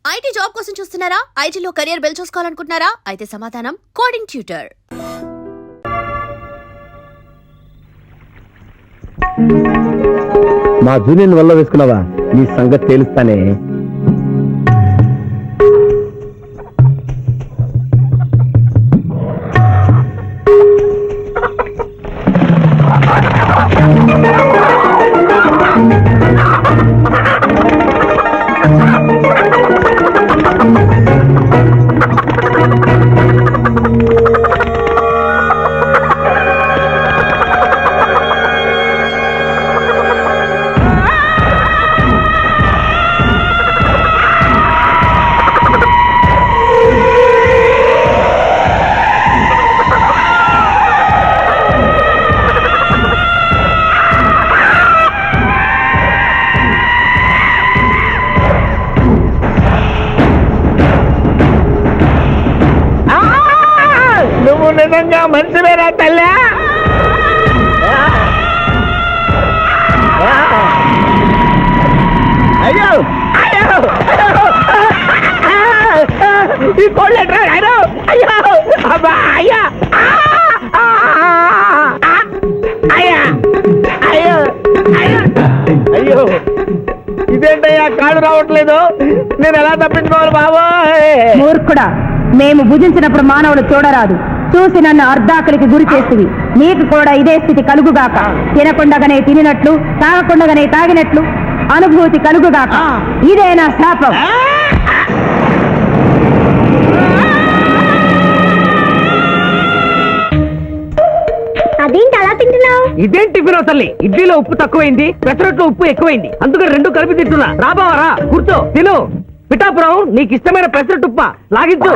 IT job కోసం చూస్తున్నారా? ఐటీలో కెరియర్ బిల్డ్ చూసుకోవాలనుకుంటున్నారా? అయితే సమాధానం కోడింగ్ ట్యూటర్. మా జూనియర్ వల్ల వేసుకున్నావా? నీ సంగతి తేలుస్తానే. నిజంగా మంచివేనా తల్లి? అయ్యో అయ్యో ఈ కోళ్ళెట్రా అయ్యో అయ్యో అబ్బా అయ్యా అయ్యా అయ్యో అయ్యో ఇదేంటయ్యా కాళ్ళు రావట్లేదు, నేను ఎలా తప్పించుకోవాలి బాబు? మూర్ఖుడా, మేము భుజించినప్పుడు మానవులు చూడరాదు, చూసి నన్ను అర్ధాకలికి గురి చేస్తుంది. నీకు కూడా ఇదే స్థితి కలుగుగాక. తినకుండగానే తినినట్లు, తాగకుండగానే తాగినట్లు అనుభూతి కలుగుగాక. ఇదే నా శాపం. అదేంటి అలా తింటున్నావు? ఇదేం టిఫిన్ తల్లి? ఇడ్లీలో ఉప్పు తక్కువైంది, పెసరట్లో ఉప్పు ఎక్కువైంది, అందుకని రెండు కలిపి తింటున్నా. రాబావరా, కూర్చో తిను. పిఠాపురం, నీకు ఇష్టమైన పెసరట్టుప్ప లాగించు.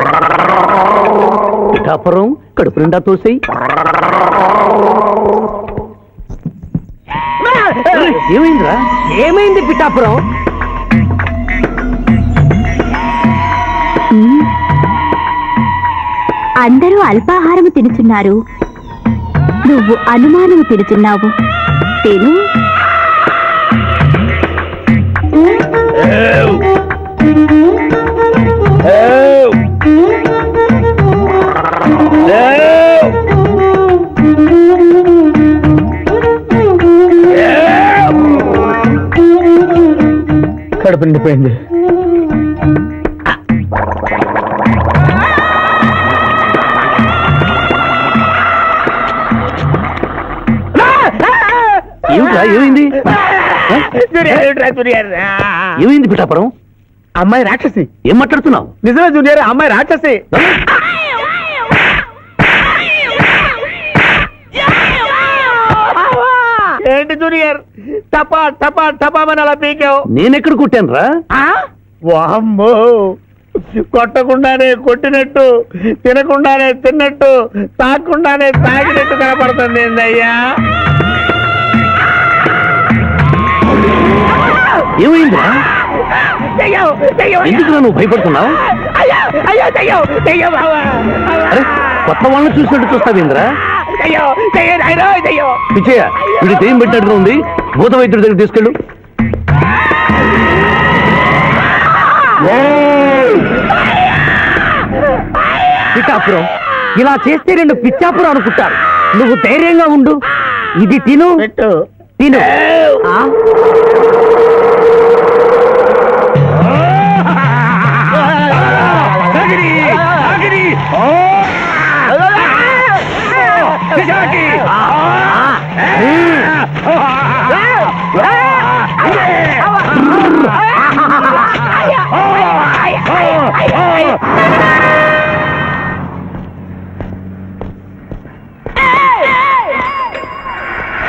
పిఠాపురం కడుపు నిండా తోసేయి. ఏమైందిరా? ఏమైంది పిఠాపురం? అందరూ అల్పాహారము తినుచున్నారు, నువ్వు అనుమానము తినుచున్నావు. తిను. కడుపు నిండిపోయింది. ఏమైంది? ఏమైంది పిఠాపురం? అమ్మాయి రాక్షసి. ఏం మాట్లాడుతున్నావు? నిజమే జూనియర్, అమ్మాయి రాక్షసి. ఏంటి జూనియర్, టపా టపా టపామని అలా పీకావు? నేనెక్కడ కొట్టాను రా? వామ్మో, కొట్టకుండానే కొట్టినట్టు, తినకుండానే తిన్నట్టు, తాగకుండానే తాగినట్టు కనపడుతుంది ఏందయ్యా? ఏమైందిరా? ఎందుకు నువ్వు భయపడుతున్నావు? అరే, కొత్త వాళ్ళని చూసినట్టు చూస్తావేంద్రా? పిచ్చయ్య, వీడి దెయ్యం పెట్టినట్టుగా ఉంది, భూత వైద్యుడి దగ్గర తీసుకెళ్ళు. పిఠాపురం, ఇలా చేస్తే రెండు పిచ్చాపురం అనుకుంటారు. నువ్వు ధైర్యంగా ఉండు, ఇది తిను తిను.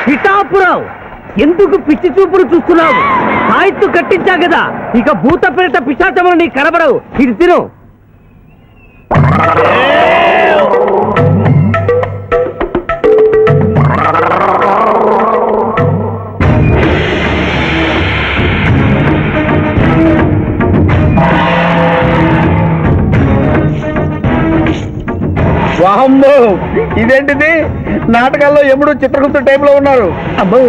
పిఠాపురం, ఎందుకు పిచ్చి చూపులు చూస్తున్నావు? సాయిత్తు కట్టించా కదా, ఇక భూత ప్రేత పిశాచములు నీ కనబడవు. ఇది తిను. వామ్మో, ఇదేంటిది? నాటకాల్లో ఎప్పుడు చిత్రగుప్త టైప్ లో ఉన్నారు. అమ్మో,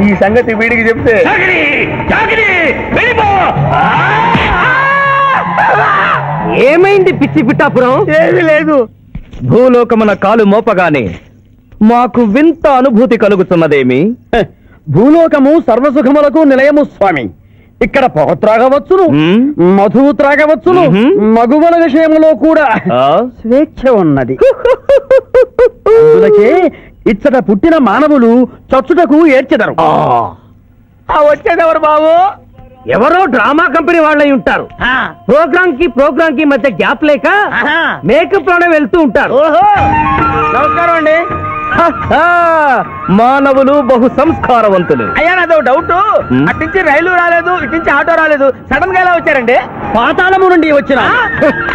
ఈ సంగతి వీడికి చెప్తే ఏమైంది పిచ్చి పిఠాపురం? ఏమీ లేదు. భూలోకమున కాలు మోపగానే మాకు వింత అనుభూతి కలుగుతున్నదేమి? భూలోకము సర్వసుఖములకు నిలయము స్వామి. ఇక్కడ పొగ త్రాగవచ్చును, మధువు త్రాగవచ్చును, మగువల విషయంలో కూడా స్వేచ్ఛ ఉన్నది. అందులకే ఇచ్చట పుట్టిన మానవులు చచ్చుటకు ఏడ్చెదరు. వచ్చేదెవరు బాబు? ఎవరో డ్రామా కంపెనీ వాళ్ళై ఉంటారు. ప్రోగ్రామ్ కి మధ్య గ్యాప్ లేక మేకప్ లోనే వెళ్తూ ఉంటారు. ఓహో, నమస్కారం అండి. మానవులు బహు సంస్కారవంతులు. అయ్యా నాదో డౌట్. అట్నుంచి రైలు రాలేదు, ఇట్నుంచి ఆటో రాలేదు, సడన్ గా ఎలా వచ్చారండి? పాతాళము నుండి వచ్చిన.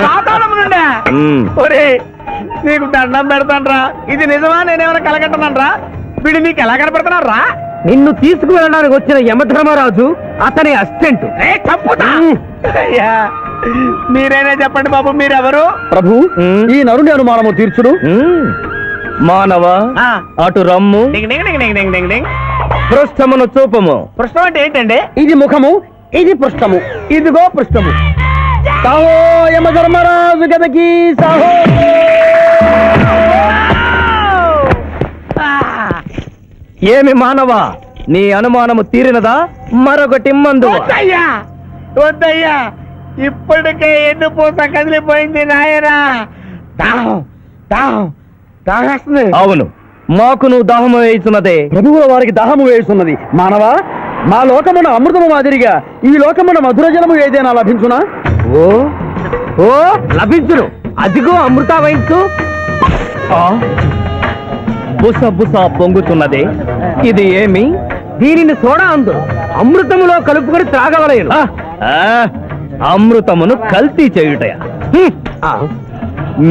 పాతాళము నుండి? ఒరే నీకు దండం పెడతానరా, ఇది నిజమా నేనేమైనా కలగట్టనరా? వీడు నీకు ఎలా కనపడుతున్నారా? నిన్ను తీసుకువెళ్ళడానికి వచ్చిన యమధర్మరాజు అతని అసిస్టెంట్. అయ్యా మీరైనా చెప్పండి బాబు, మీరెవరు? ప్రభు, ఈ నరుని అనుమానము తీర్చుడు. మానవ అటు రమ్ము, పృష్ఠమును చూపము. పృష్ఠం అంటే ఏంటండి? ఇది ముఖము, ఇది పృష్ఠము, ఇదిగో పృష్ఠము. సాహో యమధర్మరాజు గదకి సాహో. ఏమి మానవ, నీ అనుమానము తీరినదా? మరొకటి మందు. వద్దయ్యా, వద్దయ్యా, ఇప్పటికే ఎన్ను పూస కదిలిపోయింది నాయనా. దాహం దాహం దాహేస్తుంది. అవును, మాకును దాహము వేయుచున్నదే. ప్రభువుల వారికి దాహము వేస్తున్నది. మానవ, మా లోకమున అమృతము మాదిరిగా ఈ లోకమున మధుర జలము ఏదైనా లభించునా? ఓ ఓ లభించును. అదిగో అమృత వయస్సు. బుస బుస పొంగుతున్నదే, ఇది ఏమి? దీనిని సోడా అందు అమృతములో కలుపుకొని త్రాగవలేను. అమృతమును కల్తీ చేయుటయా?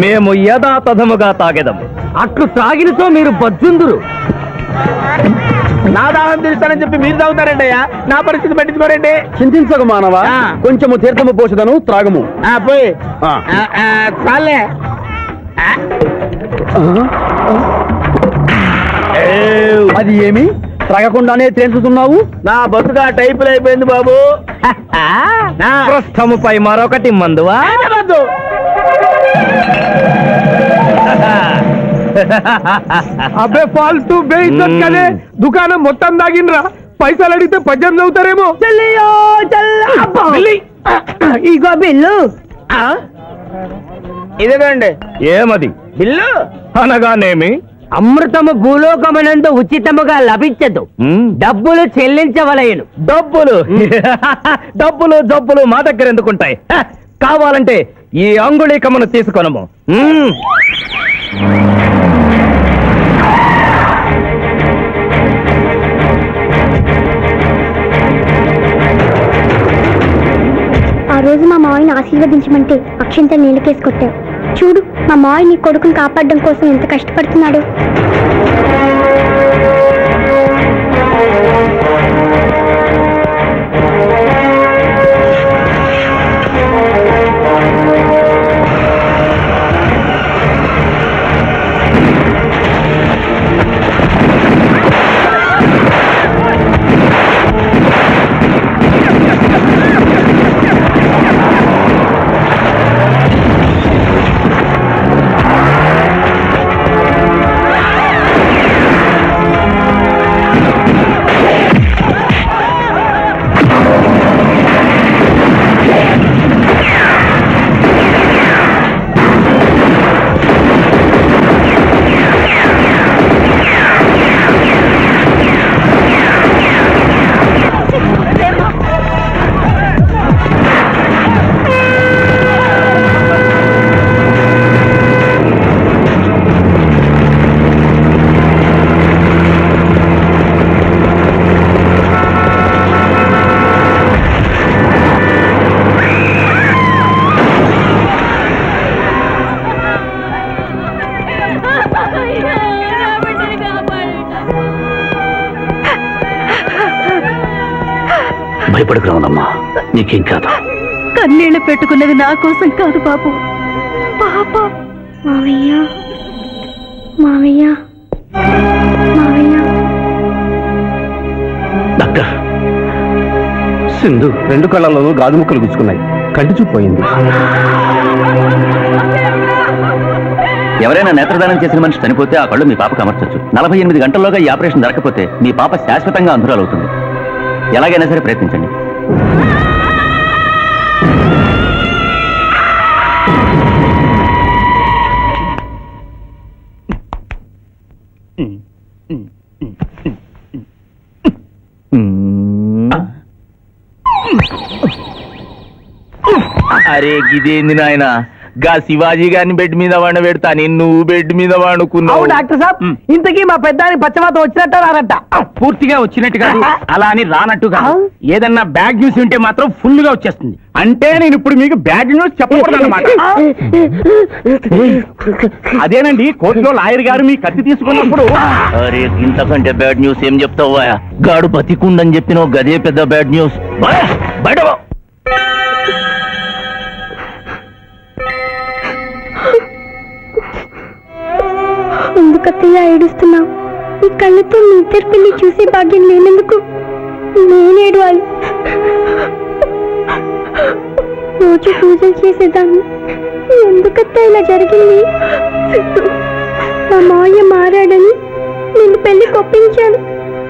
మేము యథాతథముగా తాగెదము. అట్లు త్రాగినతో మీరు బజ్జుందురు. నా దాహం తీరుస్తానని చెప్పి మీరు తాగుతారండి అయ్యా, నా పరిస్థితి పట్టించుకోరండి. చింతించకు మానవ, కొంచెము తీర్థము పోషదను, త్రాగము. పోయి చాలే. అది ఏమి త్రాగకుండానే తేల్చుతున్నావు? నా బతుగా టైపులు అయిపోయింది బాబు. పృష్ఠముపై మరొకటి మందువా? అబ్బే ఫాల్తూ కదే, దుకాణం మొత్తం దాగినరా. పైసలు అడిగితే పద్యం చదువుతారేమో. ఇగో బిల్లు. ఇదేనండి ఏమది? బిల్లు అనగానేమి? అమృతము భూలోకమునందు ఉచితముగా లభించదు, డబ్బులు చెల్లించవలయను. డబ్బులు డబ్బులు జబ్బులు మా దగ్గర ఎందుకుంటాయి? కావాలంటే ఈ అంగుళీకమును తీసుకొనము. ఆ రోజు మా మావయ్యని ఆశీర్వదించమంటే అక్షంతలు నీళ్ళకేసి కొట్టావు. చూడు, మా మావయ్య నీ కొడుకుని కాపాడడం కోసం ఎంత కష్టపడుతున్నాడు. భయపడకు రావునమ్మా, నీకేం కాదు. కన్నీళ్లు పెట్టుకున్నది నా కోసం కాదు బాబు, పాప. మావయ్య మావయ్య మావయ్య. డాక్టర్, సింధు రెండు కళ్ళల్లోనూ గాజు ముక్కలు గుచ్చుకున్నాయి, కంటి చూపు పోయింది. ఎవరైనా నేత్రదానం చేసిన మనిషి చనిపోతే ఆ కళ్ళు మీ పాపకు అమర్చొచ్చు. 48 గంటల్లోగా ఈ ఆపరేషన్ జరగకపోతే మీ పాప శాశ్వతంగా అంధురాలవుతుంది. ఎలాగైనా సరే ప్రయత్నించండి. అరే గిదేంది నాయన, గా శివాజీ గారిని బెడ్ మీద వండబెడతా, నువ్వు బెడ్ మీద వండుకున్నావు. డాక్టర్ సాబ్, ఇంతకీ మా పెద్దానికి పచ్చవాతం వచ్చినట్ట రానట్ట? పూర్తిగా వచ్చినట్టు కాదు, అలా అని రానట్టు కాదు. ఏదన్నా బ్యాడ్ న్యూస్ ఉంటే మాత్రం ఫుల్ గా వచ్చేస్తుంది. అంటే నేను ఇప్పుడు మీకు బ్యాడ్ న్యూస్ చెప్పకూడదు అన్నమాట. అదేనండి, కోర్టులో లాయర్ గారు మీ కత్తి తీసుకున్నప్పుడు అరే ఇంతకంటే బ్యాడ్ న్యూస్ ఏం చెప్తావా? గాడు బతికుండని చెప్పిన గదే పెద్ద బ్యాడ్ న్యూస్. బయట ఎందుకత్తయ్య ఏడుస్తున్నావు? ఈ కళ్ళతో మీ ఇద్దరు పిల్లి చూసే భాగ్యం లేనందుకు నేను ఏడవాలి. రోజు పూజలు చేసేదాన్ని, ఎందుకత్తా ఇలా జరిగింది? మా మాయ మారాడని నేను పెళ్లి కొప్పించాను,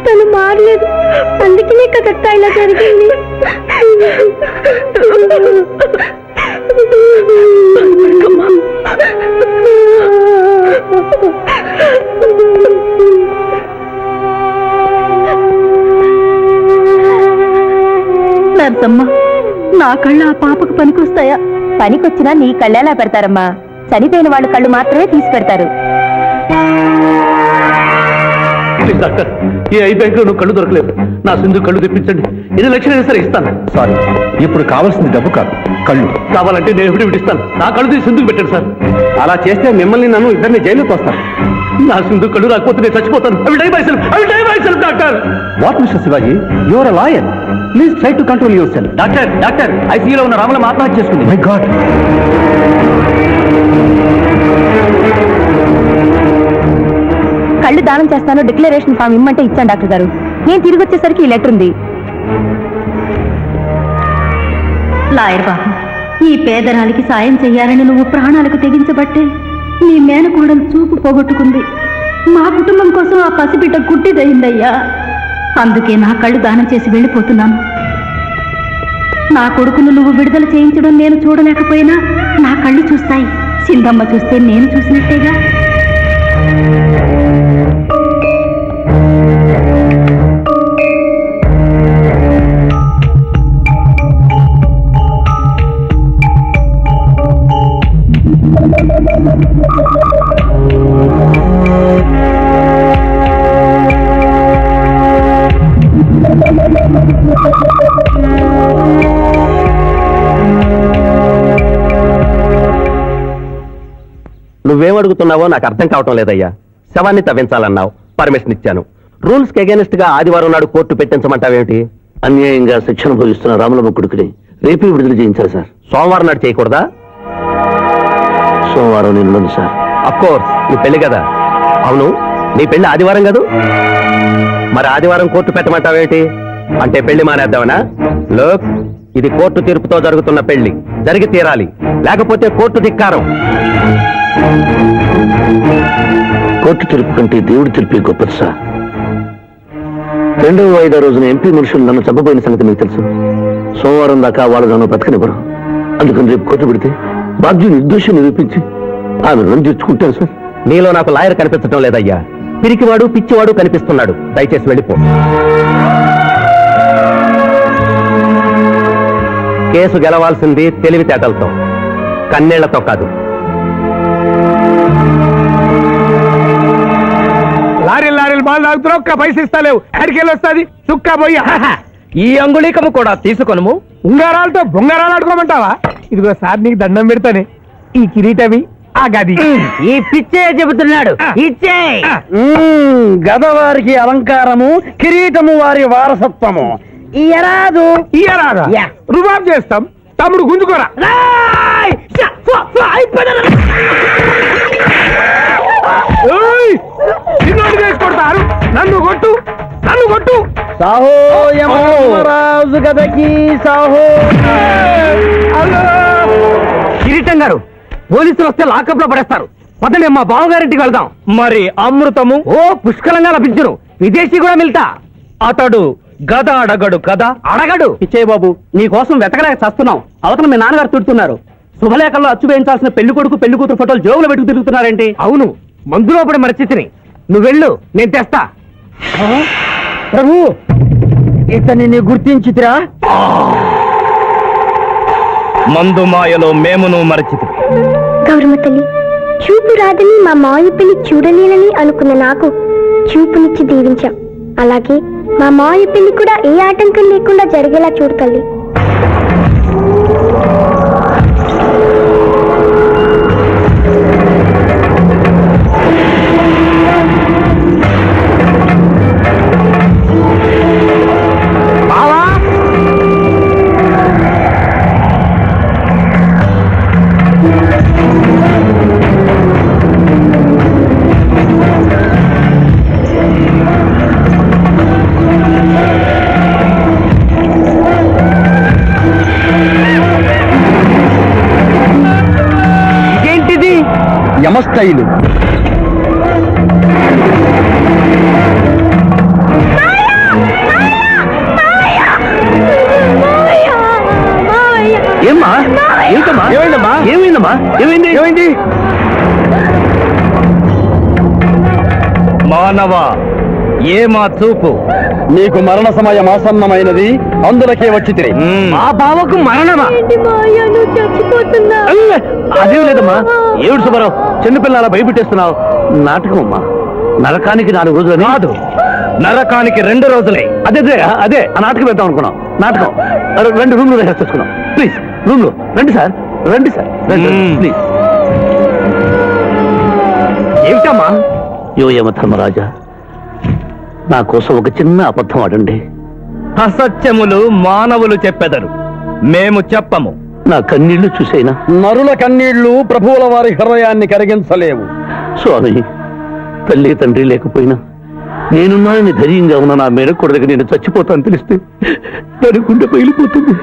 తను మారలేదు. అందుకనే కదత్తా ఇలా జరిగింది. నర్సమ్మ, నా కళ్ళు ఆ పాపకు పనికొస్తాయా? పనికొచ్చినా నీ కళ్ళెలా పెడతారమ్మా? చనిపోయిన వాళ్ళ కళ్ళు మాత్రమే తీసి పెడతారు. డాక్టర్, ఈ ఐ బ్యాంక్ లో నువ్వు కళ్ళు దొరకలేదు. నా సింధు కళ్ళు తెప్పించండి. 2 లక్షలైనా సరే ఇస్తాను. సారీ, ఇప్పుడు కావాల్సింది డబ్బు కాదు, కళ్ళు. కావాలంటే నేను ఎప్పుడు ఇస్తాను. నా కళ్ళు తీసి సింధుకు పెట్టండి సార్. అలా చేస్తే మిమ్మల్ని నన్ను ఇద్దరిని జైలుకి వస్తాను. నా సింధు కళ్ళు రాకపోతే నేను చచ్చిపోతాను. Doctor. What mister Shivaji, your a lawyer, please try to control yourself. Doctor ఐసీయూలో ఉన్న రామల ఆత్మహత్య చేసుకుంది. My god. కళ్ళు దానం చేస్తాను డిక్లరేషన్ ఫామ్ ఇమ్మంటే ఇచ్చాను డాక్టర్ గారు. నేను తిరిగి వచ్చేసరికి ఈ లెటర్ ఉంది. లాయర్ బాబు, ఈ పేదరాలికి సాయం చెయ్యాలని నువ్వు ప్రాణాలకు తెగించబట్టే నీ మేనకోడలు చూపు పోగొట్టుకుంది. మా కుటుంబం కోసం ఆ పసిబిడ్డ గుడ్డిదయిందయ్యా. అందుకే నా కళ్ళు దానం చేసి వెళ్ళిపోతున్నాను. నా కొడుకును నువ్వు విడుదల చేయించడం నేను చూడలేకపోయినా నా కళ్ళు చూస్తాయి. సింధమ్మ చూస్తే నేను చూసినట్టేగా. నువ్వేం అడుగుతున్నావో నాకు అర్థం కావటం లేదయ్యా. శవాన్ని తవ్వించాలన్నావు, పర్మిషన్ ఇచ్చాను. రూల్స్ కి అగేనిస్ట్ గా ఆదివారం నాడు కోర్టు పెట్టించమంటావేమిటి? అన్యాయంగా శిక్షణ భోగిస్తున్న రామలమ్మ కొడుకుని రేపే విడుదల చేయించారు సార్. సోమవారం నాడు చేయకూడదా? సోమవారం నేను సార్. అఫ్కోర్స్, నీ పెళ్లి కదా. అవును, నీ పెళ్లి ఆదివారం కాదు. మరి ఆదివారం కోర్టు పెట్టమంటావేమిటి? అంటే పెళ్లి మానేద్దామనా? లోక్, ఇది కోర్టు తీర్పుతో జరుగుతున్న పెళ్లి, జరిగి తీరాలి, లేకపోతే కోర్టు ధిక్కారం. కోర్టు తీర్పు కంటే దేవుడి తీర్పే గొప్పది సార్. 2వ వాయిదా రోజున ఎంపీ మనుషులు నన్ను చంపబోయిన సంగతి మీకు తెలుసు. సోమవారం దాకా వాళ్ళు నన్ను బ్రతకనివ్వరు. అందుకని రేపు కోర్టు పెడితే బాధ్యుని నిర్దోషం నిరూపించి ఆమె నన్ను తెచ్చుకుంటాను సార్. నీలో నాకు లాయర్ కనిపించడం లేదయ్యా. పిరికివాడు పిచ్చివాడు కనిపిస్తున్నాడు. దయచేసి వెళ్ళిపో. కేసు గెలవాల్సింది తెలివితేటలతో, కన్నీళ్లతో కాదు. లారీలు బాగా తాగుతున్నావు, ఒక్క పైసలు ఇస్తలేవు. ఎక్కడికెళ్ళి వస్తుంది చుక్క పోయి. ఈ అంగుళీకము కూడా తీసుకొనుము. ఉంగరాలతో బొంగరాలు ఆడుకోమంటావా? ఇదిగో సార్, నీకు దండం పెడతానే. ఈ కిరీటమి, ఆ గది. ఈ పిచ్చే చెబుతున్నాడు. ఇచ్చే గదవారికి అలంకారము, కిరీటము వారి వారసత్వము. ఇయరాదు ఇయ్యరాదా? రుబాబ్ చేస్తాం. తమ్ముడు గుంజుకోరా. చిన్నోడు చేసుకొడతారు. నన్ను కొట్టు, నన్ను కొట్టు. సాహో యమరాజు గదకి సాహో. కిరీటంగా గారు పోలీసులు వస్తే లాకప్ లో పడేస్తారు. పదండి మా బావగారింటికి వెళ్దాం. మరి అమృతము ఓ పుష్కలంగా లభించును. విదేశీ కూడా మిల్తా. అతడు గద అడగడు కదా. అడగడు. పిచ్చయ్య బాబు నీ కోసం వెతకలేక చస్తున్నాం. అవతల మీ నాన్నగారు తిడుతున్నారు. శుభలేఖల్లో అచ్చు వేయించాల్సిన పెళ్లి కొడుకు పెళ్లి కూతురు ఫోటోలు జోబులు పెట్టుకు తిరుగుతున్నారేంటి? అవును, మందులో పడి మరచితిని. నువ్వు వెళ్ళు, నేను తెస్తా. ప్రభు ఇతన్ని నీ గుర్తించితిరా? మందు మాయలో మేమును మరచితి. గౌరమ్మ తల్లి, చూపు రాదని మా మావయ్య పెళ్లి చూడలేనని అనుకున్న నాకు చూపునిచ్చి దీవించాం. అలాగే మా మావయ్య పెళ్లి కూడా ఏ ఆటంకం లేకుండా జరిగేలా చూడు తల్లి. ఇదేంటిది? యమస్థైలు. ఏమ్మా ఏంటమ్మా ఏమైందమ్మా? ఏమైందమ్మా ఏమైంది ఏమైంది? మానవ ఏ మా చూపు. నీకు మరణ సమయం ఆసన్నమైనది, అందులకే వచ్చితిరి. మా బావకు మరణమా? అదేం లేదమ్మా. ఏడు సుబ్బారావు చిన్నపిల్లల భయపెట్టేస్తున్నావు. నాటకం అమ్మా. నరకానికి 4 రోజులు కాదు, నరకానికి 2 రోజులే. అదే అదే అదే ఆ నాటకం వేద్దాం అనుకున్నాం. నాటకం 2 రూమ్లు వేసేసుకున్నాం. ప్లీజ్ రూమ్ లో రండి సార్, రండి సార్, రండి ప్లీజ్. ఏమిటమ్మా? యో యమధర్మరాజా, నా కోసం ఒక చిన్న అబద్ధం ఆడండి. అసత్యములు మానవులు చెప్పెదరు, మేము చెప్పము. నా కన్నీళ్లు చూసేనా? నరుల కన్నీళ్లు ప్రభువుల వారి హృదయాన్ని కరిగించలేవు. స్వామి, తల్లి తండ్రి లేకపోయినా నేనున్నానని ధైర్యంగా ఉన్న నా మేనకొడలికి నేను చచ్చిపోతాను తెలిస్తే దాని గుండె పగిలిపోతుంది.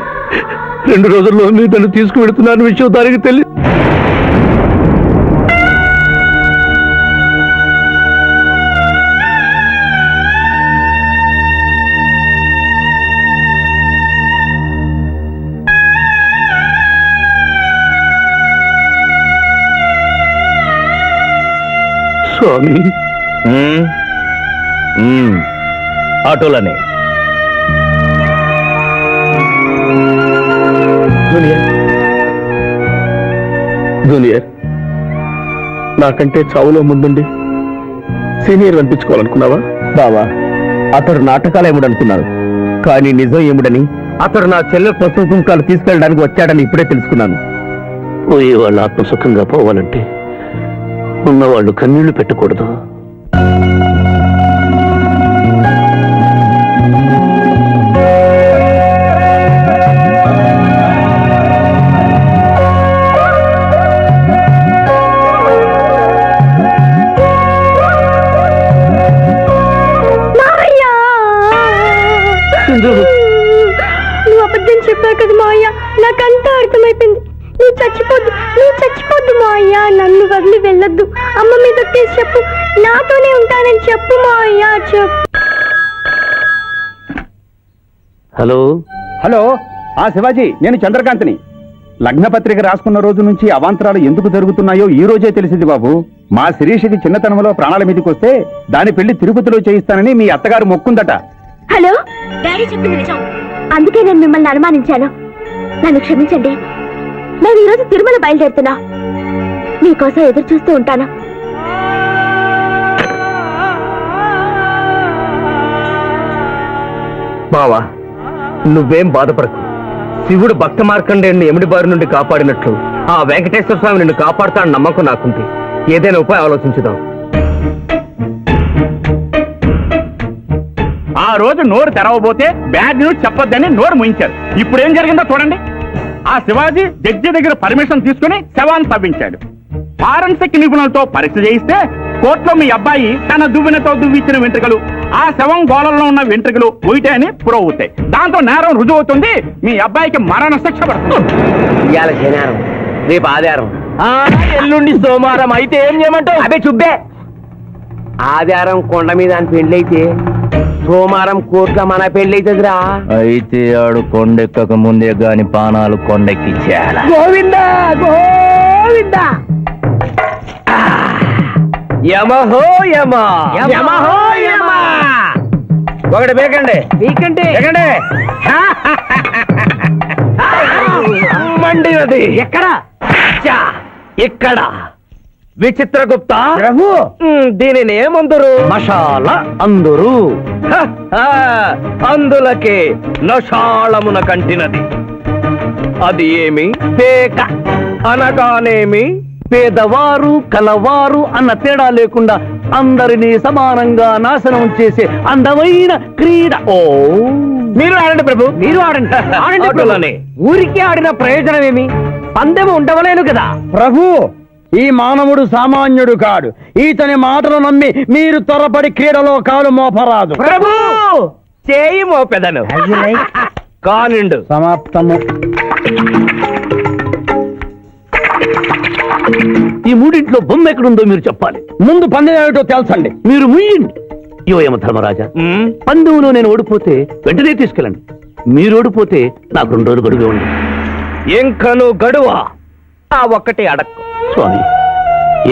2 రోజుల్లో మీరు నన్ను తీసుకువెడుతున్నాను విషయం దానికి తెలియదు. స్వామి, ఆటోలనే జూనియర్, నాకంటే చావులో ముందుండి సీనియర్ అనిపించుకోవాలనుకున్నావా? బావా, అతడు నాటకాలు ఏముడనుకున్నారు, కానీ నిజం ఏముడని అతడు నా చెల్లె పసుపు కుంకాలు తీసుకెళ్ళడానికి వచ్చాడని ఇప్పుడే తెలుసుకున్నాను. పోయే వాళ్ళు ఆత్మసుఖంగా పోవాలంటే ఉన్నవాళ్ళు కన్నీళ్లు పెట్టకూడదు. నువ్వు అబద్ధం చెప్పావు కదా మావయ్య, నాకంతా అర్థమైపోయింది. నువ్వు చచ్చిపోద్దు మావయ్య. నన్ను వదిలి వెళ్ళొద్దు. అమ్మ మీద ఒట్టేసి చెప్పు, నాతోనే ఉంటానని చెప్పు మావయ్య, చెప్పు. హలో హలో, శివాజీ, నేను చంద్రకాంత్ని. లగ్నపత్రిక రాసుకున్న రోజు నుంచి అవాంతరాలు ఎందుకు జరుగుతున్నాయో ఈ రోజే తెలిసింది బాబు. మా శిరీషకి చిన్నతనంలో ప్రాణాల మీదకి వస్తే దాని పెళ్లి తిరుపతిలో చేయిస్తానని మీ అత్తగారు మొక్కుందట. హలో, డాడీ చెప్పింది నిజం. అందుకే నేను మిమ్మల్ని అనుమానించాను. నన్ను క్షమించండి. మేము ఈరోజు తిరుమల బయలుదేరుతున్నా. మీకోసం ఎదురు చూస్తూ ఉంటాను. బావా, నువ్వేం బాధపడకు. శివుడు భక్త మార్కండేయుని ఎమిడి బారి నుండి కాపాడినట్లు ఆ వెంకటేశ్వర స్వామి నిన్ను కాపాడుతాడని నమ్మకం నాకుంది. ఏదైనా ఉపాయం ఆలోచించుదాం. ఆ రోజు నోరు తెరవబోతే బ్యాడ్ న్యూస్ చెప్పొద్దని నోరు ముయించారు. ఇప్పుడు ఏం జరిగిందో చూడండి. ఆ శివాజీ జడ్జి దగ్గర పర్మిషన్ తీసుకుని శవాన్ని తవ్వించాడు. ఫారెన్సిక్ నిపుణులతో పరీక్ష చేయిస్తే కోర్టులో మీ అబ్బాయి తన దువ్వెనతో దువ్విచ్చిన వెంట్రుకలు, ఆ శవం గోళంలో ఉన్న వెంట్రుకలు ఒకటే అని ప్రూవ్ అవుతాయి. దాంతో నేరం రుజువు అవుతుంది. మీ అబ్బాయికి మరణ శిక్ష పడుతుంది. ఇవాళ శనివారం రేపు ఆధారం. ఎల్లుండి సోమవారం అయితే ఏం చేయమంటావు? అదే చుబ్బే. ఆధారం కొండ మీద అని పెళ్ళైతే సోమవారం కోర్టుగా మన పెళ్ళైతుందిరా. అయితే ఆడు కొండెక్కక ముందే గాని పానాలు కొండెక్కిచ్చేయాల. గోవిందా గోవిందా. యమహో యమ యమహో యమ. ఒకటి బేకండి మీకంటే బేకండి. మండినది ఎక్కడ? ఇక్కడ. విచిత్రగుప్త ప్రభు, దీనిని ఏమందరు? మషాల అందురు. అందులకే నషాళమున కంటినది. అది ఏమి? పేక అనగానేమి? పేదవారు కలవారు అన్న తేడా లేకుండా అందరినీ సమానంగా నాశనం చేసే అందమైన క్రీడ. ఓ, మీరు ఆడండి ప్రభు, మీరు ఆడండి. ఆడండి ఆటలోనే. ఊరికి ఆడిన ప్రయోజనం ఏమి? పందెము ఉండవలేను కదా. ప్రభు, ఈ మానవుడు సామాన్యుడు కాడు. ఈతని మాటలు నమ్మి మీరు త్వరపడి క్రీడలో కాలు మోపరాదు. ప్రభు, చేయి మోపెదను. కానిండు. సమాప్తము. ఈ మూడింట్లో బొమ్మ ఎక్కడుందో మీరు చెప్పాలి. ముందు పందెం ఏమిటో తెలుసండి. మీరు ముయ్యండి. యోయమ ధర్మరాజా, పందెంలో నేను ఓడిపోతే వెంటనే తీసుకెళ్ళండి. మీరు ఓడిపోతే నాకు 2 రోజులు గడువే ఉంది. ఇంకను గడువా? ఆ ఒక్కటి అడక్కు. స్వామి,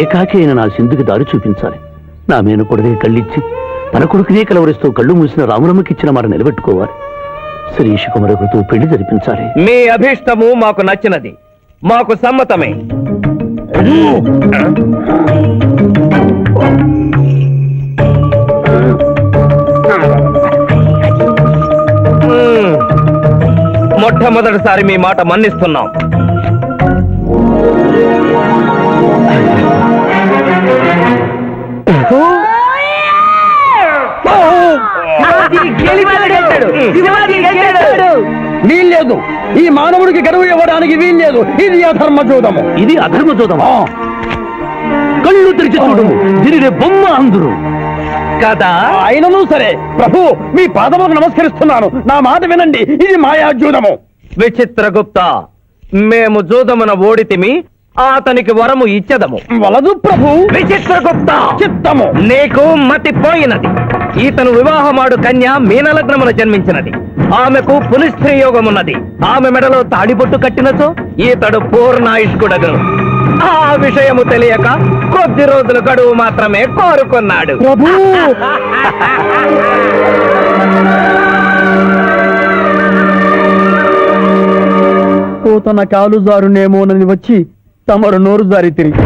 ఏకాకి అయిన నా సింధుకి దారి చూపించాలి. నా మేనకొడుకు కళ్ళిచ్చి తన కొడుకునే కలవరిస్తూ కళ్ళు మూసిన రాములమ్మకి ఇచ్చిన మాట నిలబెట్టుకోవాలి. శిరీష కుమరకుతో పెళ్లి జరిపించాలి. మీ అభీష్టము మాకు నచ్చినది, మాకు సమ్మతమే. మొట్టమొదటిసారి మీ మాట మన్నిస్తున్నాం. వీల్లేదు. ఈ మానవుడికి గడువు ఇవ్వడానికి వీల్లేదు. ఇది అధర్మ జూదము. ఇది అధర్మ జోదమా? కళ్ళు తెరిచి చూడము, దీనినే బొమ్మ అందురు కదా. అయినను సరే ప్రభు, మీ పాదములకు నమస్కరిస్తున్నాను. నా మాట వినండి, ఇది మాయా జూదము. విచిత్రగుప్త, మేము జూదమున ఓడితిమి, అతనికి వరము ఇచ్చదము. వలదు ప్రభు. విచిత్రగుప్త, చిత్తము నీకు మతిపోయినది. ఈతను వివాహమాడు కన్య మీనలగ్నమున జన్మించినది. ఆమెకు పునిస్త్రీ యోగమున్నది. ఆమె మెడలో తాడిబొట్టు కట్టినచో ఈతడు పూర్ణాయుష్కుడగను. ఆ విషయము తెలియక కొద్ది రోజుల గడువు మాత్రమే కోరుకున్నాడు. ప్రభు, తన కాలు జారునేమోనని వచ్చి తమరు నోరు జారి తిరిగి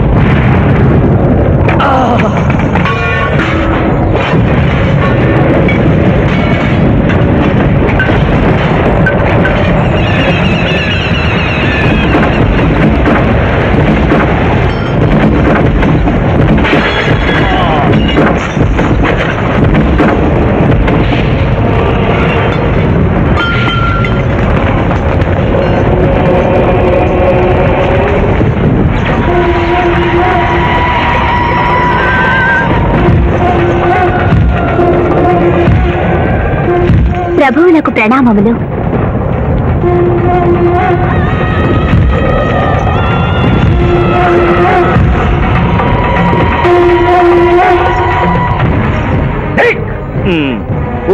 ప్రభువులకు ప్రణామములు.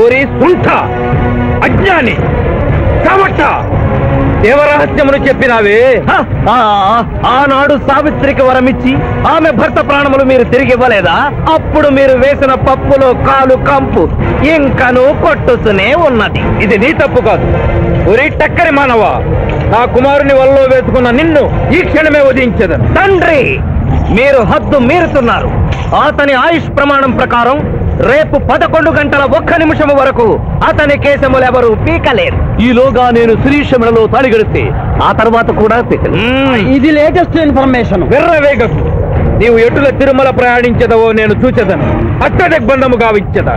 ఊరి సుంఠ, అజ్ఞాని, కమట, దేవరహస్యమును చెప్పినావే. ఆనాడు సావిత్రికి వరమిచ్చి ఆమె భర్త ప్రాణములు మీరు తిరిగి ఇవ్వలేదా? అప్పుడు మీరు వేసిన పప్పులో కాలు కంపు ఇంకను కొట్టుతూనే ఉన్నది. ఇది నీ తప్పు కాదు. ఒరి టక్కరి మానవ, నా కుమారుని వల్లో వేసుకున్న నిన్ను ఈ క్షణమే వధించదను. తండ్రి, మీరు హద్దు మీరుతున్నారు. అతని ఆయుష్ ప్రమాణం ప్రకారం రేపు 11 గంటల 1 నిమిషము వరకు అతని కేశములెవరూ పీకలేరు. ఈలోగా నేను శిరీష మెడలో తాళిగడితే ఆ తర్వాత కూడా ఇది లేటెస్ట్ ఇన్ఫర్మేషన్. విర్రవేగకు. నీవు ఎటుల తిరుమల ప్రయాణించదవో నేను చూచెదను. అత్త దిగ్బంధము గావించదా.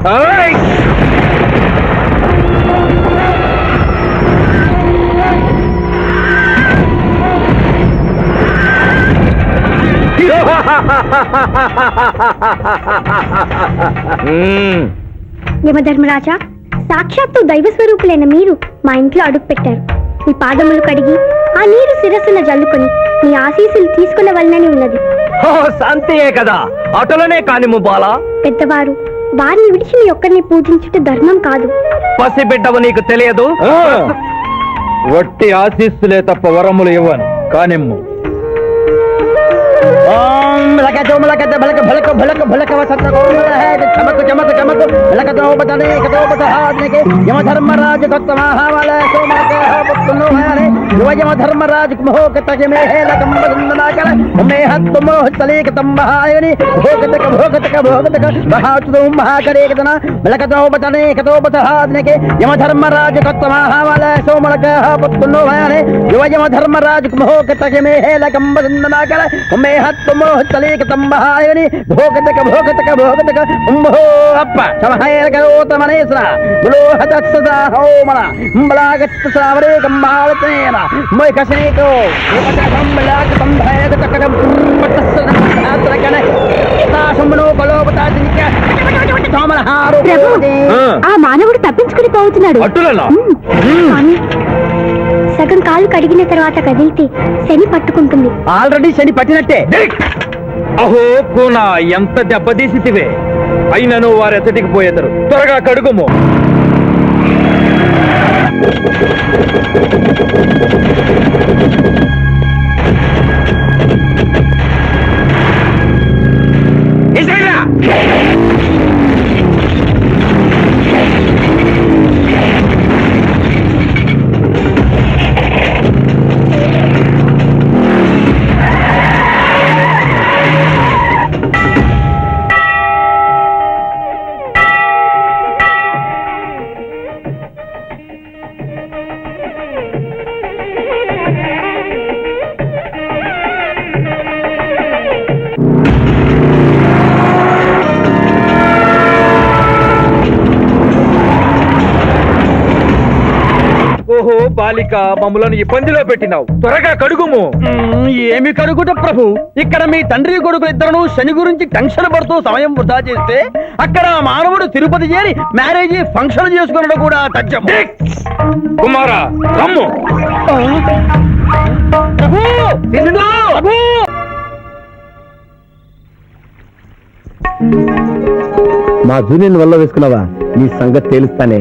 యమధర్మరాజా, సాక్షాత్తు దైవ స్వరూపులైన మీరు మా ఇంట్లో అడుగు పెట్టారు. మీ పాదములు కడిగి ఆ నీరు శిరస్సున జల్లుకొని నీ ఆశీస్సులు తీసుకునే వల్లనే ఉన్నది. ఓ శాంతియే కదా, అటులనే కానిమ్ము బాలా. పెద్దవారు వారిని విడిచి నీ ఒక్కరిని పూజించుట ధర్మం కాదు. పసిబిడ్డవు నీకు తెలియదు. వట్టి ఆశీస్సులే తప్ప వరములు ఇవ్వను కానిమ్ము. యమధర్మరాజు యమధర్మరాజు భోగతక భోగతక భోగతక అప్ప సమహేరకరోతమనేశ్వర గులోహతత్సదా హోమన అంబలాగత్త శ్రావరే కంబాలతేన మై కశనేకో యువతకంబలాక సంభయగతకడం పట్టస్సనకన తాసంబనో కలోపతాదినిక సోమనహారు. ఆ మానవుడు తప్పించుకుని పోతున్నాడు. సగం కాలు కడిగిన తర్వాత కదిలితే శని పట్టుకుంటుంది. ఆల్రెడీ శని పట్టినట్టే. అహో కూనా, ఎంత దెబ్బతీసితివే. అయినను వారెచ్చటికి పోయేదరు. త్వరగా కడుగుము. ఓహో బాలిక, మమ్మలను ఇబ్బందిలో పెట్టినావు. త్వరగా కడుగుము. ఏమి కడుగుట ప్రభు, ఇక్కడ మీ తండ్రి కొడుకు ఇద్దరు శని గురించి టెన్షన్ పడుతూ సమయం వృధా చేస్తే అక్కడ మానవుడు తిరుపతి చేరి మ్యారేజ్ ఫంక్షన్ చేసుకున్నాడు కూడా తథ్యం. కుమారా రమ్ము. మా జూనియర్ వల్ల వేసుకున్నావా, నీ సంగతి తేలుస్తానే.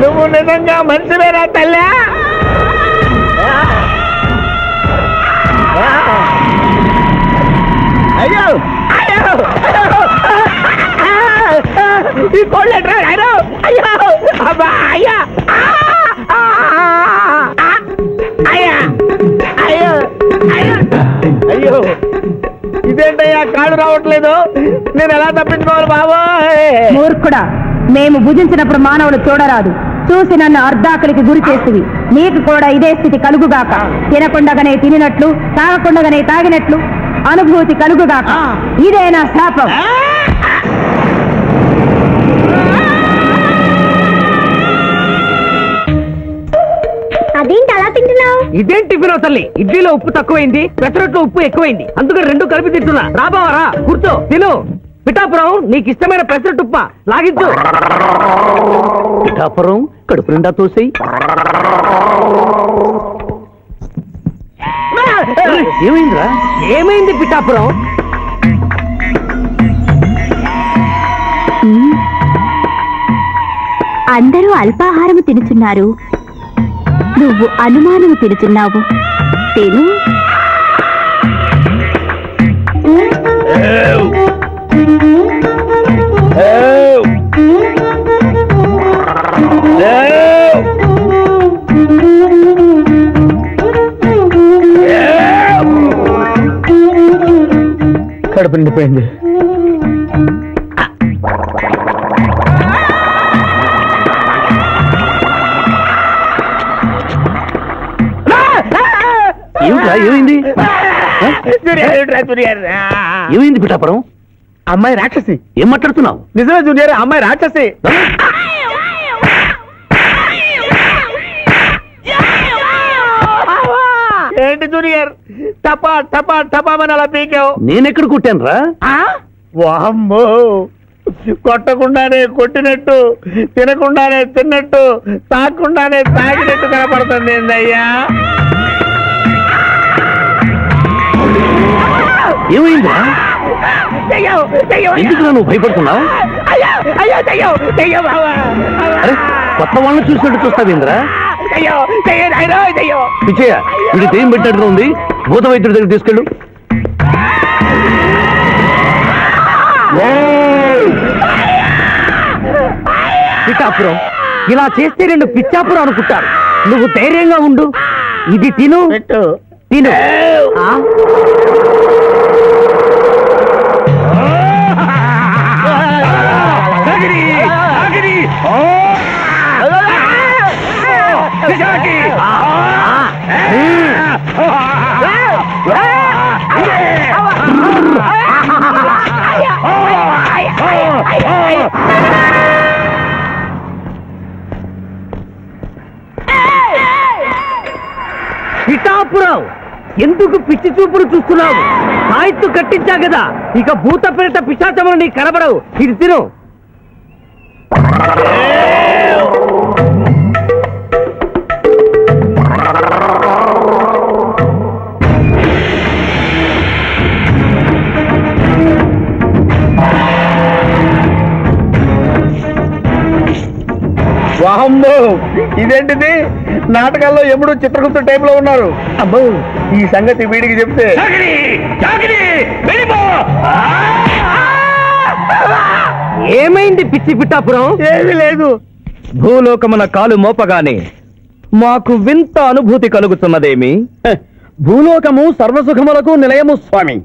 నువ్వు నిజంగా మనిషివేనా తల్లి? అయ్యో అయ్యో ఈ కోళ్ళు ఎట్రా అయ్యో అయ్యో అబ్బా అయ్యా అయ్యా అయ్యో అయ్యో ఇదేంటయ్యా, కాళ్ళు రావట్లేదు. నేను ఎలా తప్పించుకోవాలి బాబోయ్? మూర్ఖుడా, మేము భుజించినప్పుడు మానవులు చూడరాదు, చూసి నన్ను అర్ధాకలికి గురి చేస్తువి. నీకు కూడా ఇదే స్థితి కలుగుగాక. తినకుండగానే తినినట్లు, తాగకుండగానే తాగినట్లు అనుభూతి కలుగుగాక. ఇదే నా శాపం. అదేంటి అలా తింటున్నావు? ఇదేం టిఫిన్ తల్లి, ఇడ్లీలో ఉప్పు తక్కువైంది, పెసరట్లో ఉప్పు ఎక్కువైంది, అందుకని రెండు కలిపి తింటున్నా. రాబావరా, కూర్చో, తిను. పిఠాపురం, నీకు ఇష్టమైన పెసరట్టుప్ప లాగించు. పిఠాపురం, కడుపు నిండా తోసేయి. ఏమైందిరా? ఏమైంది పిఠాపురం? అందరూ అల్పాహారము తినుచున్నారు, నువ్వు అనుమానము తినుచున్నావు. తిను. ఏయ్! కడుపు నిండిపోయింది. ఏమిట్రా ఏమైంది జూనియర్ ఏమైంది పిఠాపురం అమ్మాయి రాక్షసి. ఏం మాట్లాడుతున్నావు నిజమే జూనియర్, అమ్మాయి రాక్షసి. ఏంటి జూనియర్ టపా టపా టపామని అలా పీకావు? నేనెక్కడ కొట్టాను రా వామ్మో, కొట్టకుండానే కొట్టినట్టు, తినకుండానే తిన్నట్టు, తాగకుండానే తాగినట్టు కనపడుతుంది ఏందయ్యా? ఏమైందిరా దెయ్యం, దెయ్యం అయ్యా. ఎందుకు నువ్వు భయపడుతున్నావు అయ్యా, అయ్యా, దెయ్యం, దెయ్యం బావా. అరే కొత్త వాళ్ళని చూసినట్టు చూస్తావేంద్రా దెయ్యం, దెయ్యం నాయనా, దెయ్యం. పిచ్చయ్య వీడి దెయ్యం పెట్టినట్టుగా ఉంది భూత వైద్యుడి దగ్గర తీసుకెళ్ళు పిఠాపురం ఇలా చేస్తే రెండు పిచ్చాపురం అనుకుంటారు. నువ్వు ధైర్యంగా ఉండు, ఇది తిను పెట్టు. తిను. ఆ? పిఠాపురం ఎందుకు పిచ్చి చూపులు చూస్తున్నావు? సాయిత్తు కట్టించా కదా, ఇక భూత ప్రేత పిశాచములు నీకు కనబడవు. ఇది తిను. వామ్మో, ఇదేంటిది? నాటకాల్లో ఎప్పుడు చిత్రగుప్త టైప్ లో ఉన్నారు. అబ్బో, ఈ సంగతి వీడికి చెప్తే ఏమైంది పిచ్చి పిఠాపురం? ఏమీ లేదు. భూలోకమున కాలు మోపగానే మాకు వింత అనుభూతి కలుగుతున్నదేమి? భూలోకము సర్వసుఖములకు నిలయము స్వామి.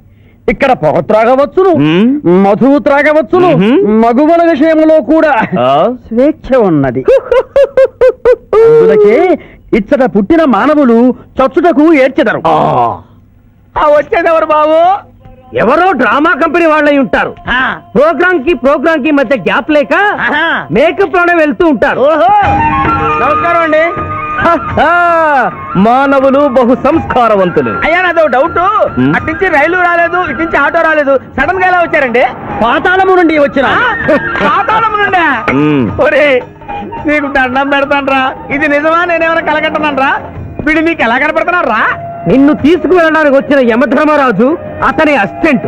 ఇక్కడ పొగ త్రాగవచ్చును, మ్మ్. మధువు త్రాగవచ్చును, మ్మ్. మగువల విషయంలో కూడా ఆ? స్వేచ్ఛ ఉన్నది. అందులకే ఇచ్చట పుట్టిన మానవులు చచ్చుటకు ఏడ్చెదరు. వచ్చేదెవరు బాబు? ఎవరో డ్రామా కంపెనీ వాళ్ళై ఉంటారు. ప్రోగ్రామ్ కి మధ్య గ్యాప్ లేక మేకప్ లోనే వెళ్తూ ఉంటారు. ఓహో, నమస్కారం అండి. మానవులు బహు సంస్కారవంతులు. అయ్యా, నాదో డౌట్. అట్నుంచి రైలు రాలేదు, ఇట్నుంచి ఆటో రాలేదు, సడన్ గా ఎలా వచ్చారండి? పాతాళము నుండి వచ్చిన పాతాళం నుండా? ఒరే, నీకు దండం పెడతాన్రా. ఇది నిజమా? నేనేమైనా కలగట్టనరా? వీడు నీకు ఎలా కనపడుతున్నారా? నిన్ను తీసుకువెళ్ళడానికి వచ్చిన యమధర్మరాజు అతని అసిస్టెంట్.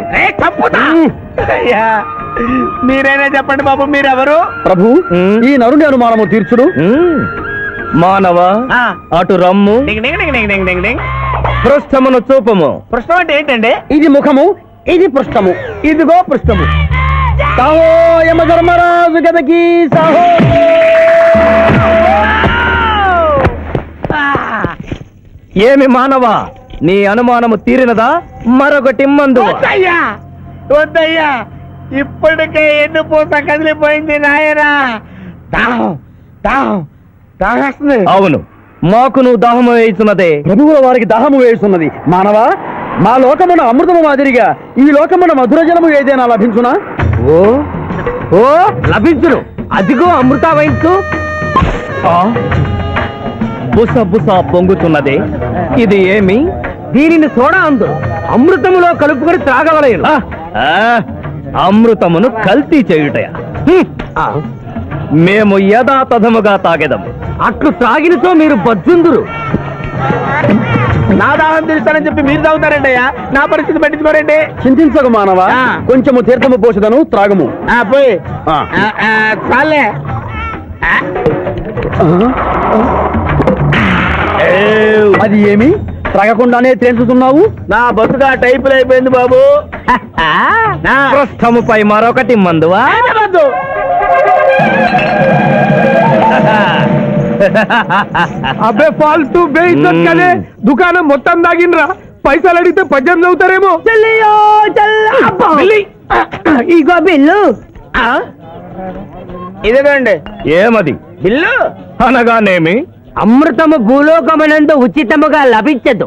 అయ్యా, మీరైనా చెప్పండి బాబు, మీరెవరు? ప్రభు, ఈ నరుని అనుమానము తీర్చుడు. మానవ, అటు రమ్ము, పృష్ఠమును చూపము. పృష్ఠం అంటే ఏంటండి? ఇది ముఖము, ఇది పృష్ఠము. ఇదిగో పృష్ఠము. సాహో యమధర్మరాజు గదకి సాహో. ఏమి మానవ, నీ అనుమానము తీరినదా? మరొకటి మందు. వద్దయ్యా, వద్దయ్యా, ఇప్పటికే ఎన్ను పూత కదిలిపోయింది నాయనా. దాహం, దాహం, దాహేస్తుంది. అవును, మాకు నువ్వు దాహము వేయుచున్నదే. ప్రభువుల వారికి దాహము వేస్తున్నది. మానవా, మా లోకమున అమృతము మాదిరిగా ఈ లోకమున మధుర జలము ఏదైనా లభించునా? ఓ ఓ లభించును. అదిగో అమృత వయస్సు. బుస బుస పొంగుతున్నదే, ఇది ఏమి? దీనిని సోడా అందు అమృతములో కలుపుకొని త్రాగవలేను. అమృతమును కల్తీ చేయుటయా? మేము యథాతథముగా తాగెదము. అట్లు త్రాగినతో మీరు బజ్జుందురు. నా దాహం తీరుస్తానని చెప్పి మీరు తాగుతారండి అయ్యా. నా పరిస్థితి పట్టించుకోరండి. చింతించకు మానవా, కొంచెము తీర్థము పోషదను, త్రాగము. పోయి చాలే. అది ఏమి? త్రాగకుండానే తేల్చుతున్నావు? నా బతుగా టైపులు అయిపోయింది బాబు. పృష్ఠముపై మరొకటి మందువా? అబ్బే ఫాల్తూ బేయిద్దత్ కదే, దుకాణం మొత్తం దాగినరా. పైసలు అడిగితే పద్యం చదువుతారేమో. చెల్లియో వెళ్ళి. ఇగో బిల్లు. ఇదేనండి ఏమది బిల్లు. అనగానేమి? అమృతము భూలోకమునందు ఉచితముగా లభించదు,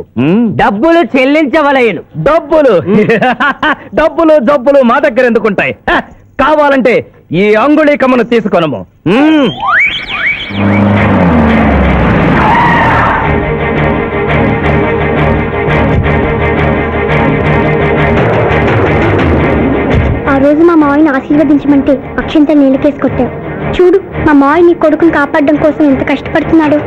డబ్బులు చెల్లించవలయను. డబ్బులు డబ్బులు జబ్బులు మా దగ్గర ఎందుకుంటాయి? హ, కావాలంటే ఈ అంగుళీకమును తీసుకొనము. ఆ రోజు మా మావయ్యని ఆశీర్వదించమంటే అక్షంత నీళ్ళకేసి కొట్టావు. చూడు మా మావయ్య నీ కొడుకుని కాపాడడం కోసం ఎంత కష్టపడుతున్నాడు.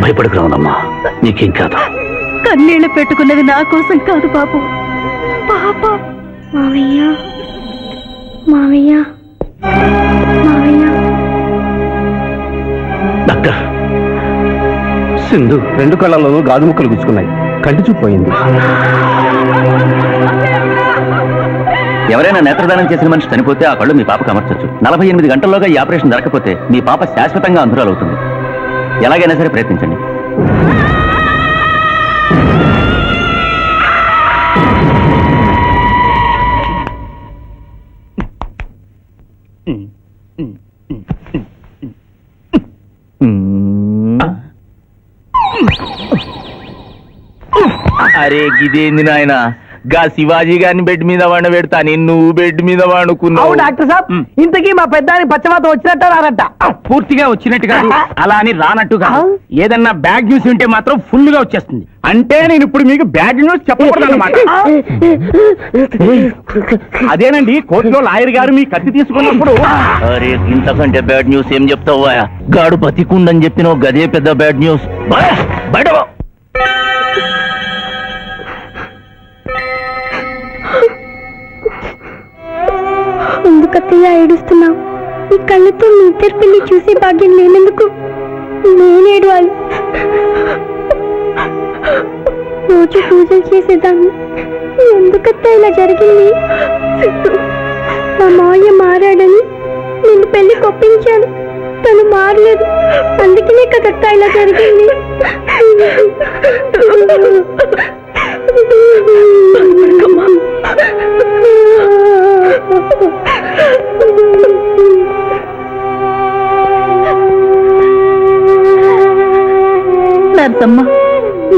భయపడకు రావునమ్మా, నీకేం కాదు. కన్నీళ్లు పెట్టుకున్నది నా కోసం కాదు బాబు, పాప. మావయ్య మావయ్య మావయ్య. డాక్టర్, సింధు రెండు కళ్ళలోనూ గాజు ముక్కలు గుచ్చుకున్నాయి, కంటి చూపు పోయింది. ఎవరైనా నేత్రదానం చేసిన మనిషి చనిపోతే ఆ కళ్ళు మీ పాపకు అమర్చొచ్చు. 48 గంటల్లోగా ఈ ఆపరేషన్ జరగకపోతే మీ పాప శాశ్వతంగా అంధురాలవుతుంది. ఎలాగైనా సరే ప్రయత్నించండి. అరే గిదేంది నాయన, గా శివాజీ గారిని బెడ్ మీద వండబెడతా, నువ్వు బెడ్ మీద వండుకున్నావు. డాక్టర్ సాబ్, ఇంతకీ మా పెద్దానికి పచ్చవాత వచ్చినట్ట రానట్ట? పూర్తిగా వచ్చినట్టు కాదు, అలా అని రానట్టు కాదు. ఏదన్నా బ్యాడ్ న్యూస్ ఉంటే మాత్రం ఫుల్ గా వచ్చేస్తుంది. అంటే నేను ఇప్పుడు మీకు బ్యాడ్ న్యూస్ చెప్పకూడదు అన్నమాట. అదేనండి, కోర్టులో లాయర్ గారు మీ కత్తి తీసుకున్నప్పుడు. అరే ఇంతకంటే బ్యాడ్ న్యూస్ ఏం చెప్తావా? గాడు బతికుండని చెప్పినావు, గదే పెద్ద బ్యాడ్ న్యూస్. బయట ఎందుకత్తయ్య ఏడుస్తున్నావు? ఈ కళ్ళతో మీ ఇద్దరు పెళ్లి చూసే భాగ్యం లేనందుకు నేనేడవాలి. రోజు పూజలు చేసేదాన్ని, ఎందుకత్తా ఇలా జరిగింది? మా మావయ్య మారాడని నేను పెళ్లి కొప్పించాను, తను మారలేదు. అందుకనే కదత్తా ఇలా జరిగింది. నర్సమ్మ,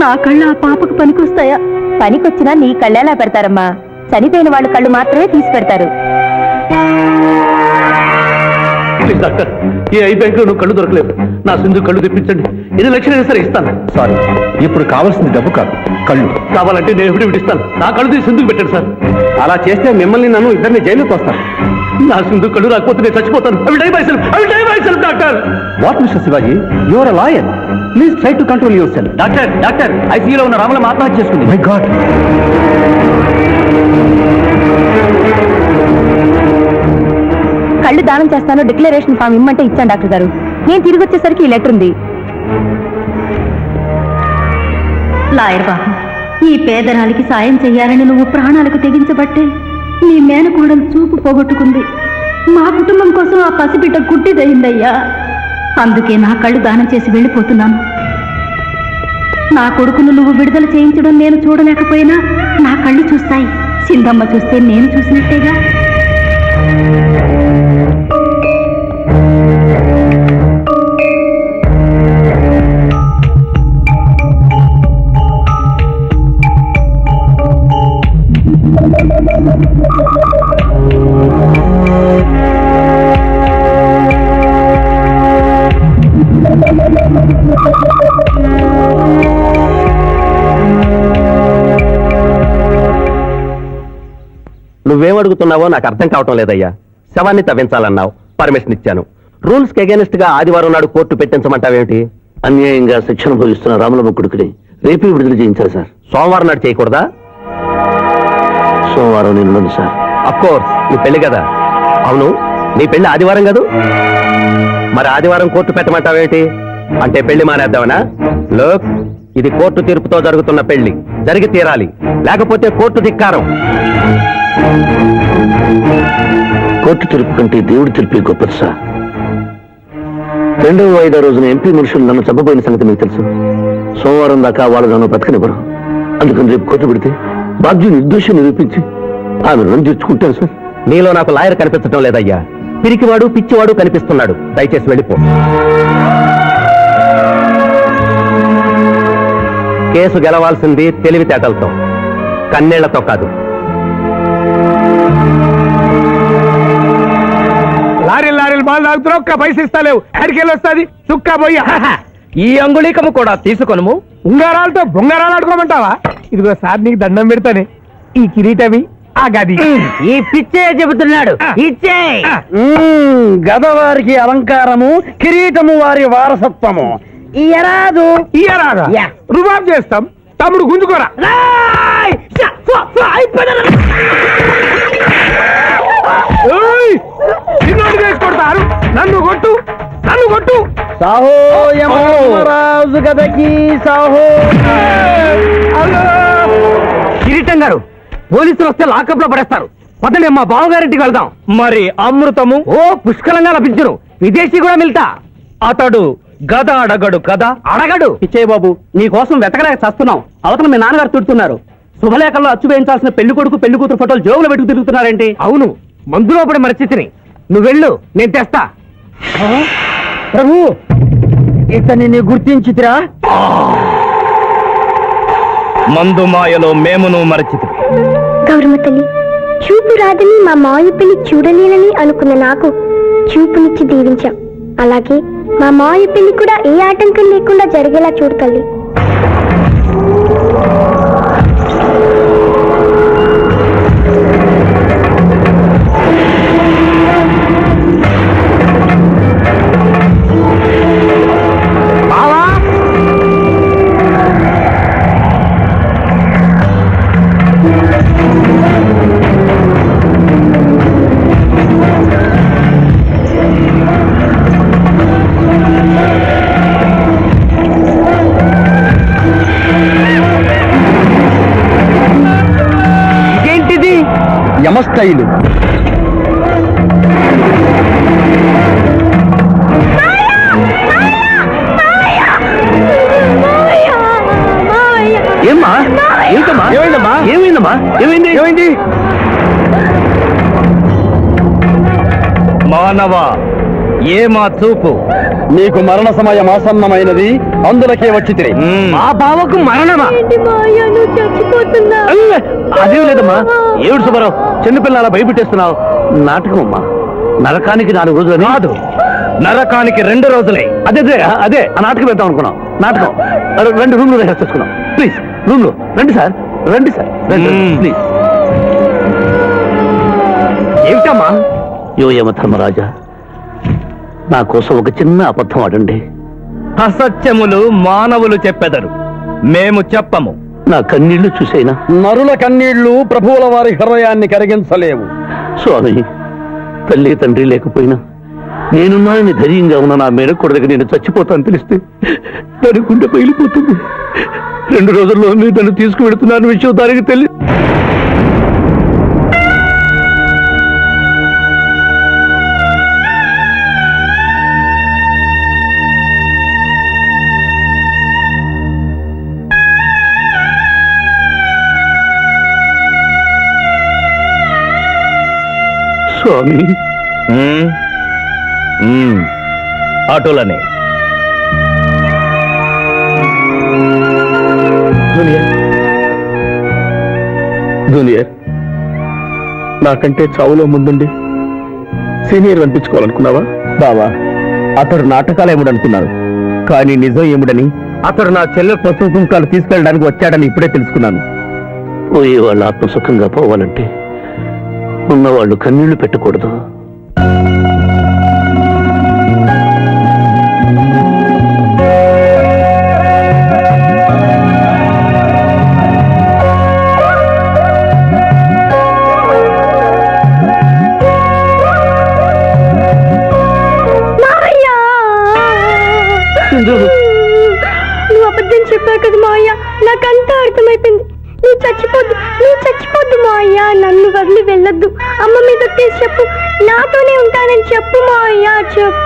నా కళ్ళు ఆ పాపకు పనికొస్తాయా? పనికొచ్చినా నీ కళ్ళెలా పెడతారమ్మా? చనిపోయిన వాళ్ళ కళ్ళు మాత్రమే తీసి పెడతారు. ప్లీజ్ డాక్టర్, ఈ ఐ బ్యాంక్ లో నువ్వు కళ్ళు దొరకలేవు. నా సింధు కళ్ళు తెప్పించండి, 8 లక్షలైనా సరే ఇస్తాను. సారీ, ఇప్పుడు కావాల్సింది డబ్బు కాదు, కళ్ళు. కావాలంటే నేను ఎప్పుడు ఇస్తాను. నా కళ్ళు తీసి సింధుకు పెట్టండి సార్. అలా చేస్తే మిమ్మల్ని నన్ను ఇద్దరిని జైలుకి వస్తాను. నా సింధు కళ్ళు రాకపోతే నేను చచ్చిపోతాను. అవి die myself doctor. What mister Shivaji, you are a lawyer, please try to control yourself. Doctor ఐసీయూలో ఉన్న రాముల ఆత్మహత్య చేసుకుంది. My god. కళ్ళు దానం చేస్తాను డిక్లరేషన్ ఫామ్ ఇమ్మంటే ఇచ్చాను డాక్టర్ గారు. నేను తిరిగి వచ్చేసరికి ఈ లెటర్ ఉంది. లాయర్ బాబు, ఈ పేదరాలికి సాయం చెయ్యాలని నువ్వు ప్రాణాలకు తెగించబట్టే నీ మేనకోడలు చూపు పోగొట్టుకుంది. మా కుటుంబం కోసం ఆ పసిబిడ్డ గుడ్డిదయిందయ్యా. అందుకే నా కళ్ళు దానం చేసి వెళ్ళిపోతున్నాను. నా కొడుకును నువ్వు విడుదల చేయించడం నేను చూడలేకపోయినా నా కళ్ళు చూస్తాయి. సింధమ్మ చూస్తే నేను చూసినట్టేగా. నువ్వేం అడుగుతున్నావో నాకు అర్థం కావటం లేదయ్యా. శవాన్ని తవ్వించాలన్నావు, పర్మిషన్ ఇచ్చాను. రూల్స్ కి అగేనిస్ట్ గా ఆదివారం నాడు కోర్టు పెట్టించమంటావేమిటి? అన్యాయంగా శిక్షణ భోగిస్తున్న రాములమ్మ కొడుకుని రేపే విడుదల చేయించాలి సార్. సోమవారం నాడు చేయకూడదా? సోమవారం నేను సార్. అఫ్కోర్స్ నీ పెళ్లి కదా. అవును, నీ పెళ్లి ఆదివారం కదూ? మరి ఆదివారం కోర్టు పెట్టమంటావేమిటి? అంటే పెళ్లి మానేద్దామనా? లోక్, ఇది కోర్టు తీర్పుతో జరుగుతున్న పెళ్లి, జరిగి తీరాలి, లేకపోతే కోర్టు ధిక్కారం. కోర్టు తీర్పు కంటే దేవుడి తీర్పే గొప్పది సార్. 2వ వాయిదా రోజున ఎంపీ మనుషులు నన్ను చంపబోయిన సంగతి మీకు తెలుసు. సోమవారం దాకా వాళ్ళు నన్ను బ్రతకనివ్వరు. అందుకని రేపు కోర్టు పెడితే బాధ్యు నిర్దోషం నిరూపించి ఆమె రుణం తీర్చుకుంటాను సార్. నీలో నాకు లాయర్ కనిపించడం లేదయ్యా. పిరికివాడు పిచ్చివాడు కనిపిస్తున్నాడు. దయచేసి వెళ్ళిపో. కేసు గెలవాల్సింది తెలివితేటలతో, కన్నీళ్లతో కాదు. లారీలు బాల్ తాగుతున్నావు, ఒక్క పైస ఇస్తలేవు. ఎక్కడికెళ్ళి వస్తుంది చుక్క పోయ్యా. ఈ అంగుళీకము కూడా తీసుకొనుము. ఉంగారాలతో బొంగారాలు ఆడుకోమంటావా? ఇదిగో సార్, నీకు దండం పెడతానే. ఈ కిరీటమి, ఆ గది. ఈ పిచ్చే చెబుతున్నాడు. ఇచ్చే గదవారికి అలంకారము, కిరీటము వారి వారసత్వము. ఇయరాదు రుబాబ్ చేస్తాం. తమ్ముడు గుంజుకోరా. చిన్నోడు వేసుకొడతారు. నన్ను కొట్టు, నన్ను కొట్టు. సాహో రాజు గదకి సాహో. కిరీటం గారు, పోలీసులు వస్తే లాకప్ లో పడేస్తారు. పదండి, మా బావగారింటికి వెళ్దాం. మరి అమృతము? ఓ, పుష్కలంగా లభించును. విదేశీ కూడా మిల్తా. అతడు గద అడగడు కదా? అడగడు. ఇచ్చే బాబు, నీ కోసం వెతకలేక చస్తున్నాం. అవతల మీ నాన్నగారు తిడుతున్నారు. శుభలేఖల్లో అచ్చు వేయించాల్సిన పెళ్లి కొడుకు పెళ్లి కూతురు ఫోటోలు జోగులు పెట్టుకు తిరుగుతున్నారేంటి? అవును, మందులో పడి మరచితిని. నువ్వు వెళ్ళు, నేను తెస్తా. ప్రభు, ఇతన్ని నీ గుర్తించితిరా? మందు మాయలో మేమును మరచితి. గౌరమ్మ తల్లి, చూపు రాదని మా మాయ పెళ్లి చూడలేనని అనుకున్న నాకు చూపునిచ్చి దీవించాం. అలాగే మా మాయ పెళ్లి కూడా ఏ ఆటంకం లేకుండా జరిగేలా చూడు తల్లి. యమస్థైలు. ఏమ్మా? ఏంటమ్మా? ఏమైందమ్మా? ఏమైందమ్మా? ఏమైంది? మానవ, ఏ మా చూపు? నీకు మరణ సమయం ఆసన్నమైనది, అందులకే వచ్చి తిరిగి. మా బావకు మరణమా? చచ్చిపోతున్నా. అదేం లేదమ్మా. ఏడు సుబ్బారావు, చిన్నపిల్ల అలా భయపెట్టేస్తున్నావు. నాటకం అమ్మా. నరకానికి 4 రోజులు కాదు, నరకానికి 2 రోజులే. అదే ఆ నాటకం వెళ్తాం అనుకున్నాం. నాటకం 2 రూమ్లు రిహార్స్ చేసుకున్నాం. ప్లీజ్ రూమ్ లో రండి సార్. రండి ప్లీజ్. ఏమిటమ్మా? యో యమ ధర్మరాజా, నా కోసం ఒక చిన్న అబద్ధం ఆడండి. అసత్యములు మానవులు చెప్పెదరు, మేము చెప్పము. నా కన్నీళ్లు చూసేనా? నరుల కన్నీళ్లు ప్రభువుల వారి హృదయాన్ని కరిగించలేవు. స్వామి, తల్లి తండ్రి లేకపోయినా నేనున్నానని ధైర్యంగా ఉన్న నా మేనకొడదకి నేను చచ్చిపోతాను తెలిస్తే దాని గుండె పగిలిపోతుంది. 2 రోజుల్లో నేను తను తీసుకువెడుతున్నాను విషయం దానికి తెలియదు. స్వామి ఆటోలనే జూనియర్ నాకంటే చావులో ముందుండి సీనియర్ అనిపించుకోవాలనుకున్నావా? బావా, అతడు నాటకాలు ఏముడనుకున్నాడు, కానీ నిజం ఏమిడని అతడు నా చెల్లె పసుపు కుంకాలు తీసుకెళ్ళడానికి వచ్చాడని ఇప్పుడే తెలుసుకున్నాను. పోయే వాళ్ళు ఆత్మసుఖంగా పోవాలంటే ఉన్నవాళ్ళు కన్నీళ్లు పెట్టకూడదు. నువ్వు అబద్ధం చెప్పావు కదా మావయ్య, నాకంతా అర్థమైపోయింది. నువ్వు చచ్చిపోద్దు మావయ్య, నన్ను వదిలి వెళ్ళొద్దు. అమ్మ మీద తీసి చెప్పు, నాతోనే ఉంటానని చెప్పు మావయ్య, చెప్పు.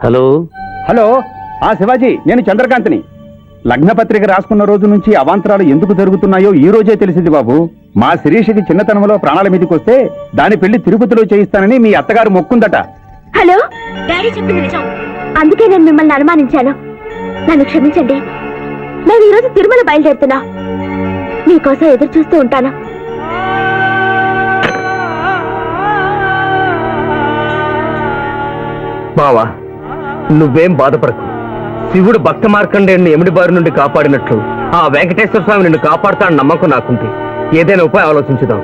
హలో హలో, శివాజీ, నేను చంద్రకాంత్ని. లగ్నపత్రిక రాసుకున్న రోజు నుంచి అవాంతరాలు ఎందుకు జరుగుతున్నాయో ఈ రోజే తెలిసింది బాబు. మా శిరీషకి చిన్నతనంలో ప్రాణాల మీదకి వస్తే దాని పెళ్లి తిరుపతిలో చేయిస్తానని మీ అత్తగారు మొక్కుందట. హలో, డాడీ చెప్పింది నిజం. అందుకే నేను మిమ్మల్ని అనుమానించాను. నన్ను క్షమించండి. నేను ఈరోజు తిరుమల బయలుదేరుతున్నా. మీకోసం ఎదురు చూస్తూ ఉంటాను. బావా, నువ్వేం బాధపడకు. శివుడు భక్త మార్కండేయుని ఎమిడి బారి నుండి కాపాడినట్లు ఆ వెంకటేశ్వర స్వామి నిన్ను కాపాడుతాడని నమ్మకం నాకుంది. ఏదైనా ఉపాయం ఆలోచించుదాం.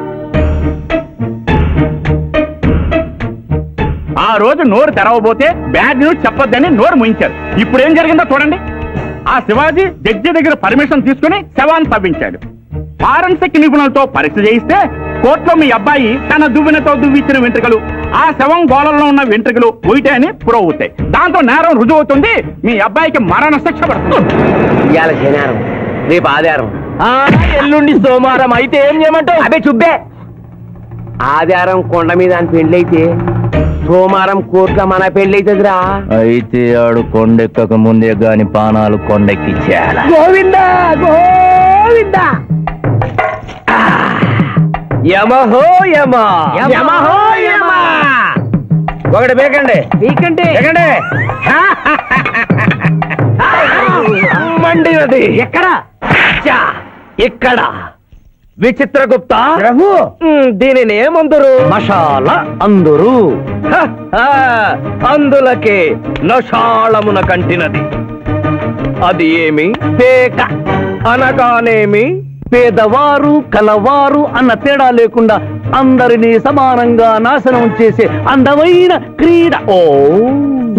ఆ రోజు నోరు తెరవబోతే బ్యాడ్ న్యూస్ చెప్పొద్దని నోరు ముయించారు. ఇప్పుడు ఏం జరిగిందో చూడండి. ఆ శివాజీ జడ్జి దగ్గర పర్మిషన్ తీసుకుని శవాన్ని తవ్వించాడు. ఫారెన్సిక్ నిపుణులతో పరీక్ష చేయిస్తే కోర్టులో మీ అబ్బాయి తన దువ్వెనతో దువ్విచ్చిన వెంట్రుకలు ఆ శవం గోళంలో ఉన్న వెంట్రుకలు పోయితే అని ప్రూవ్ అవుతాయి. దాంతో నేరం రుజువు అవుతుంది. మీ అబ్బాయికి మరణ శిక్ష పడుతుంది. ఇవాళ శనివారం, రేపు ఆదివారం, ఎల్లుండి సోమవారం. అయితే ఏం చేయమంటావు? అదే చుబ్బే. ఆదివారం కొండ మీద అని పెళ్ళైతే సోమవారం కోర్టులో మన పెళ్ళైతుందిరా. అయితే ఆడు కొండెక్కక ముందే గాని పానాలు కొండెక్కిచ్చేయాల. గోవిందా గోవిందా. యమహో యమ, యమహో యమ. ఒకటి బేకండి మీకంటే మండినది ఎక్కడ? ఇక్కడ. విచిత్రగుప్త ప్రభు, దీనిని ఏమందరు? మషాల అందురు. అందులకే నషాళమున కంటినది. అది ఏమి? పేక అనగానేమి పేదవారు కలవారు అన్న తేడా లేకుండా అందరినీ సమానంగా నాశనం చేసే అందమైన క్రీడ. ఓ,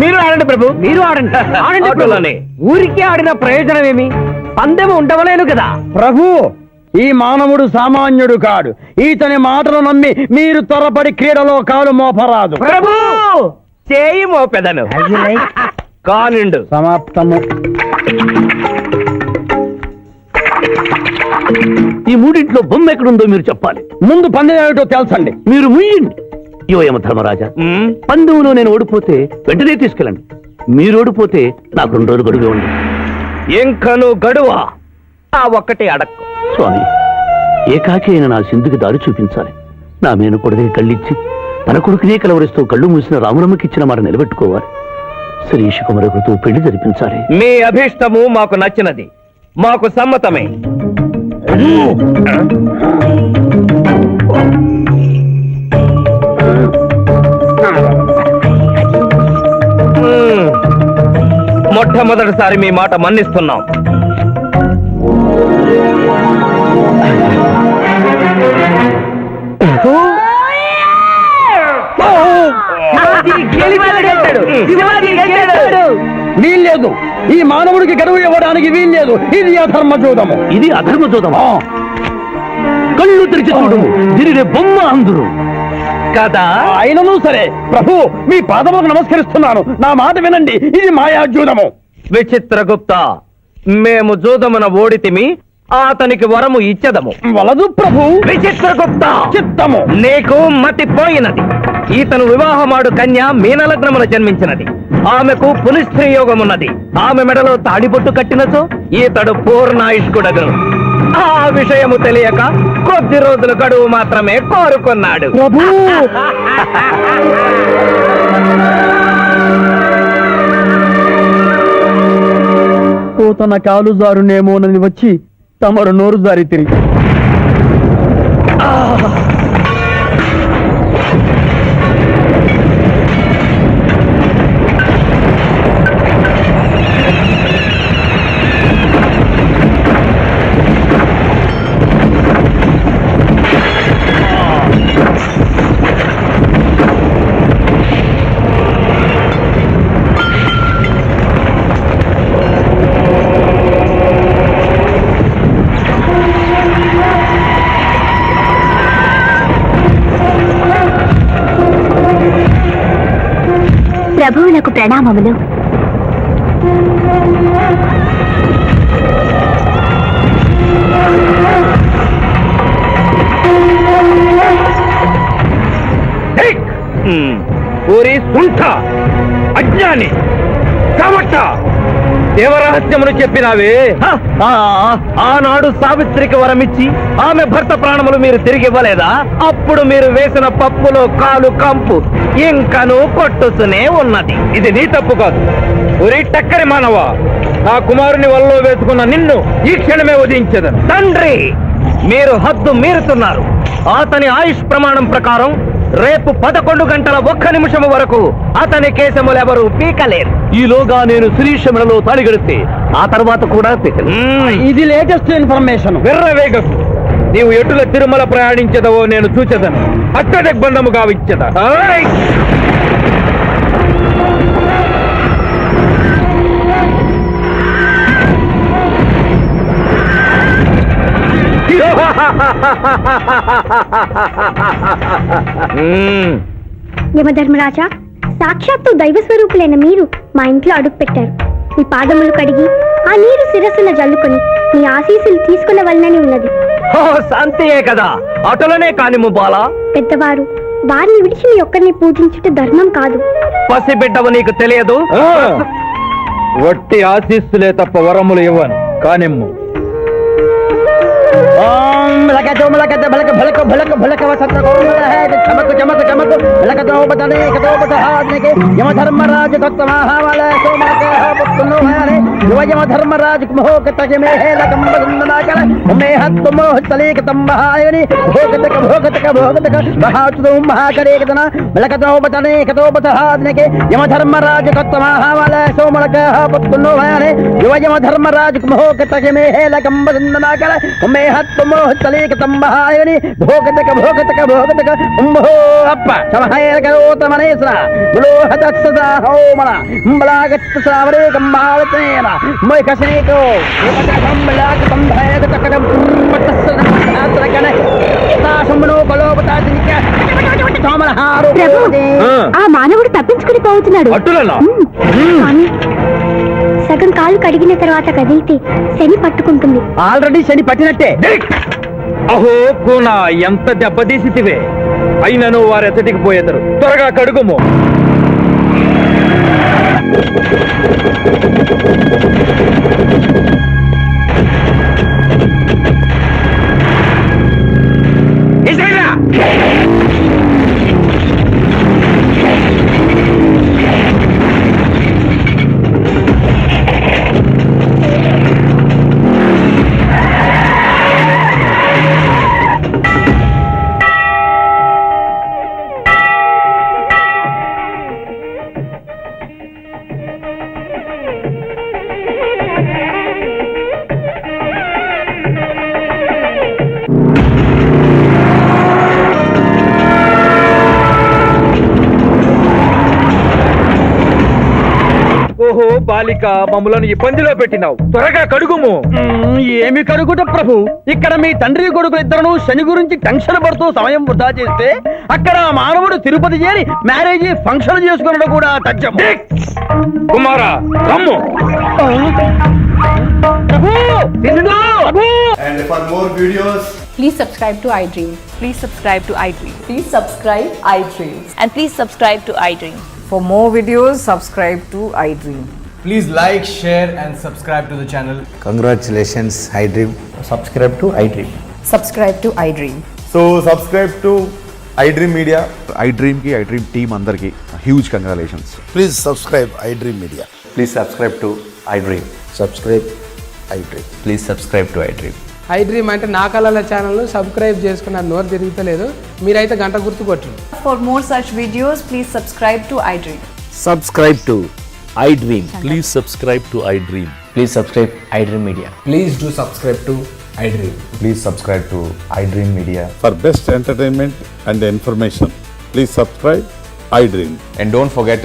మీరు ఆడండి ప్రభు, మీరు ఆడండి. ఆడండి. ఊరికే ఆడిన ప్రయోజనం ఏమి? పందెము ఉండవలేను కదా ప్రభు. ఈ మానవుడు సామాన్యుడు కాడు. ఈతని మాటలు నమ్మి మీరు త్వరపడి క్రీడలో కాలు మోపరాదు. ప్రభు, చేయి మోపెదను. కానిండు. సమాప్తము. ఈ మూడింట్లో బొమ్మ ఎక్కడుందో మీరు చెప్పాలి. ముందు పందెం ఏమిటో తెలుసండి. మీరు ముయ్యండి. యోయమ ధర్మరాజా, పందెంలో నేను ఓడిపోతే వెంటనే తీసుకెళ్ళండి. మీరు ఓడిపోతే నాకు 2 రోజులు గడువు ఉంది. ఇంకను గడువా? ఆ ఒక్కటి అడక్కు. స్వామి, ఏకాకి అయిన నా సింధుకి దారి చూపించాలి. నా మేనకొడుకుని కళ్ళిచ్చి తన కొడుకునే కలవరిస్తూ కళ్ళు మూసిన రామురమ్మకిచ్చిన మాట నిలబెట్టుకోవాలి. శిరీష కుమరకుతో పెళ్లి జరిపించాలి. మీ అభీష్టము మాకు నచ్చినది, మాకు సమ్మతమే. మొట్టమొదటిసారి మీ మాట మన్నిస్తున్నాం. వీల్లేదు. ఈ మానవుడికి గడువు ఇవ్వడానికి వీల్లేదు. ఇది అధర్మ జూదము. ఇది అధర్మ జూదమా? కళ్ళు తెరిచి చూడము, దీనినే బొమ్మ అందురు కదా. అయినను సరే ప్రభు, మీ పాదములకు నమస్కరిస్తున్నాను. నా మాట వినండి. ఇది మాయా జూదము. విచిత్రగుప్త, మేము జూదమున ఓడితిమి, అతనికి వరము ఇచ్చదము. వలదు ప్రభు. విచిత్రగుప్త, చిత్తము. నీకు మతి పోయినది. ఈతను వివాహమాడు కన్య మీనలగ్నమున జన్మించినది. ఆమెకు పునిస్త్రీ యోగమున్నది. ఆమె మెడలో తాడిబొట్టు కట్టినచో ఈతడు పూర్ణాయుష్కుడగను. ఆ విషయము తెలియక కొద్ది రోజుల గడువు మాత్రమే కోరుకున్నాడు. ప్రభు తన కాలు జారునేమోనని వచ్చి తమరు నోరు జారి తిరిగి ప్రభువులకు ప్రణామములు. ఊరి సుంఠ అజ్ఞాని కమట దేవరహస్యమును చెప్పినావే. ఆనాడు సావిత్రికి వరమిచ్చి ఆమె భర్త ప్రాణములు మీరు తిరిగి ఇవ్వలేదా? అప్పుడు మీరు వేసిన పప్పులో కాలు కంపు ఇంకను కొట్టుతూనే ఉన్నది. ఇది నీ తప్పు కాదు. ఒరే టక్కరి మానవ, నా కుమారుని వల్ల వేసుకున్న నిన్ను ఈ క్షణమే వధించదను. తండ్రి, మీరు హద్దు మీరుతున్నారు. అతని ఆయుష్ ప్రమాణం ప్రకారం రేపు 11 గంటల 1 నిమిషం వరకు అతని కేశములెవరూ పీకలేరు. ఈలోగా నేను శ్రీశమలలో తాళిగడితే ఆ తర్వాత కూడా ఇది లేటెస్ట్ ఇన్ఫర్మేషన్. విర్రవేగకు. నీవు ఎటుల తిరుమల ప్రయాణించదవో నేను చూచెదను. అత్తదిగ్బంధము గావించద. యమధర్మరాజా, సాక్షాత్తు దైవ స్వరూపులైన మీరు మా ఇంట్లో అడుగు పెట్టారు. మీ పాదములు కడిగి ఆ నీరు శిరస్సున జల్లుకొని మీ ఆశీస్సులు తీసుకునే వలనని ఉన్నది. శాంతియే కదా, అటులనే కానిము బాలా. పెద్దవారు, వారిని విడిచి మీ ఒక్కరిని పూజించుట ధర్మం కాదు. పసిబిడ్డవు నీకు తెలియదు. వట్టి ఆశీస్సులే తప్ప వరములు ఇవ్వను. కానిమ్ము. యమధర్మరాజు యమధర్మరాజు తంబహాయని భోగతక భోగతక భోగతక ఉంభో అప్ప సమహేరకరోతమనేశ్వర బులోహతత్సదా హోమన అంబలాగత్త సావరే కంబాలతేన మొయకసేకో యోగకంబలాక సంభయక తకడం పట్టసనకన తాసమునో కలోపతాదినిక సోమలహారు. ఆ మానవుడు తప్పించుకుని పోతున్నాడు. అటులనా? కానీ సగం కాలు కడిగిన తర్వాత కదిలితే శని పట్టుకుంటుంది. ఆల్రెడీ శని పట్టినట్టే. అహో కూనా, ఎంత దెబ్బతీసితివే. అయినను వారెచ్చటికి పోయేదరు. త్వరగా కడుగుము. ఓహో బాలిక, మమ్మలను ఇబ్బందిలో పెట్టినావు. త్వరగా కడుగుము. ఏమి కడుగుట ప్రభు, ఇక్కడ మీ తండ్రి కొడుకు ఇద్దరు శని గురించి టెన్షన్ పడుతూ సమయం వృధా చేస్తే అక్కడ మానవుడు తిరుపతి చేరి మ్యారేజ్ ఫంక్షన్ చేసుకున్నాడు కూడా తథ్యం. కుమారా, రమ్ము. And for more videos, please subscribe to iDream. Please subscribe to iDream. Please subscribe iDream. And please subscribe to iDream. For more videos, subscribe to iDream. Please like, share and subscribe to the channel. Congratulations, iDream. Subscribe to iDream. Subscribe to iDream. So subscribe to iDream Media. iDream కి iDream team అందరికి huge congratulations. Please subscribe iDream Media. Please subscribe to iDream. Subscribe iDream. Please subscribe to iDream. iDream అంటే నా కళల channel subscribe చేసుకున్న నోరు తిరుగుతలేదు, మీరైతే గంట గుర్తు కొట్టండి. For more such videos, please subscribe to iDream. Subscribe to iDream. Please subscribe to iDream. Please subscribe iDream Media. Please do subscribe to iDream. Please subscribe to iDream Media. For best entertainment and information please subscribe iDream. And don't forget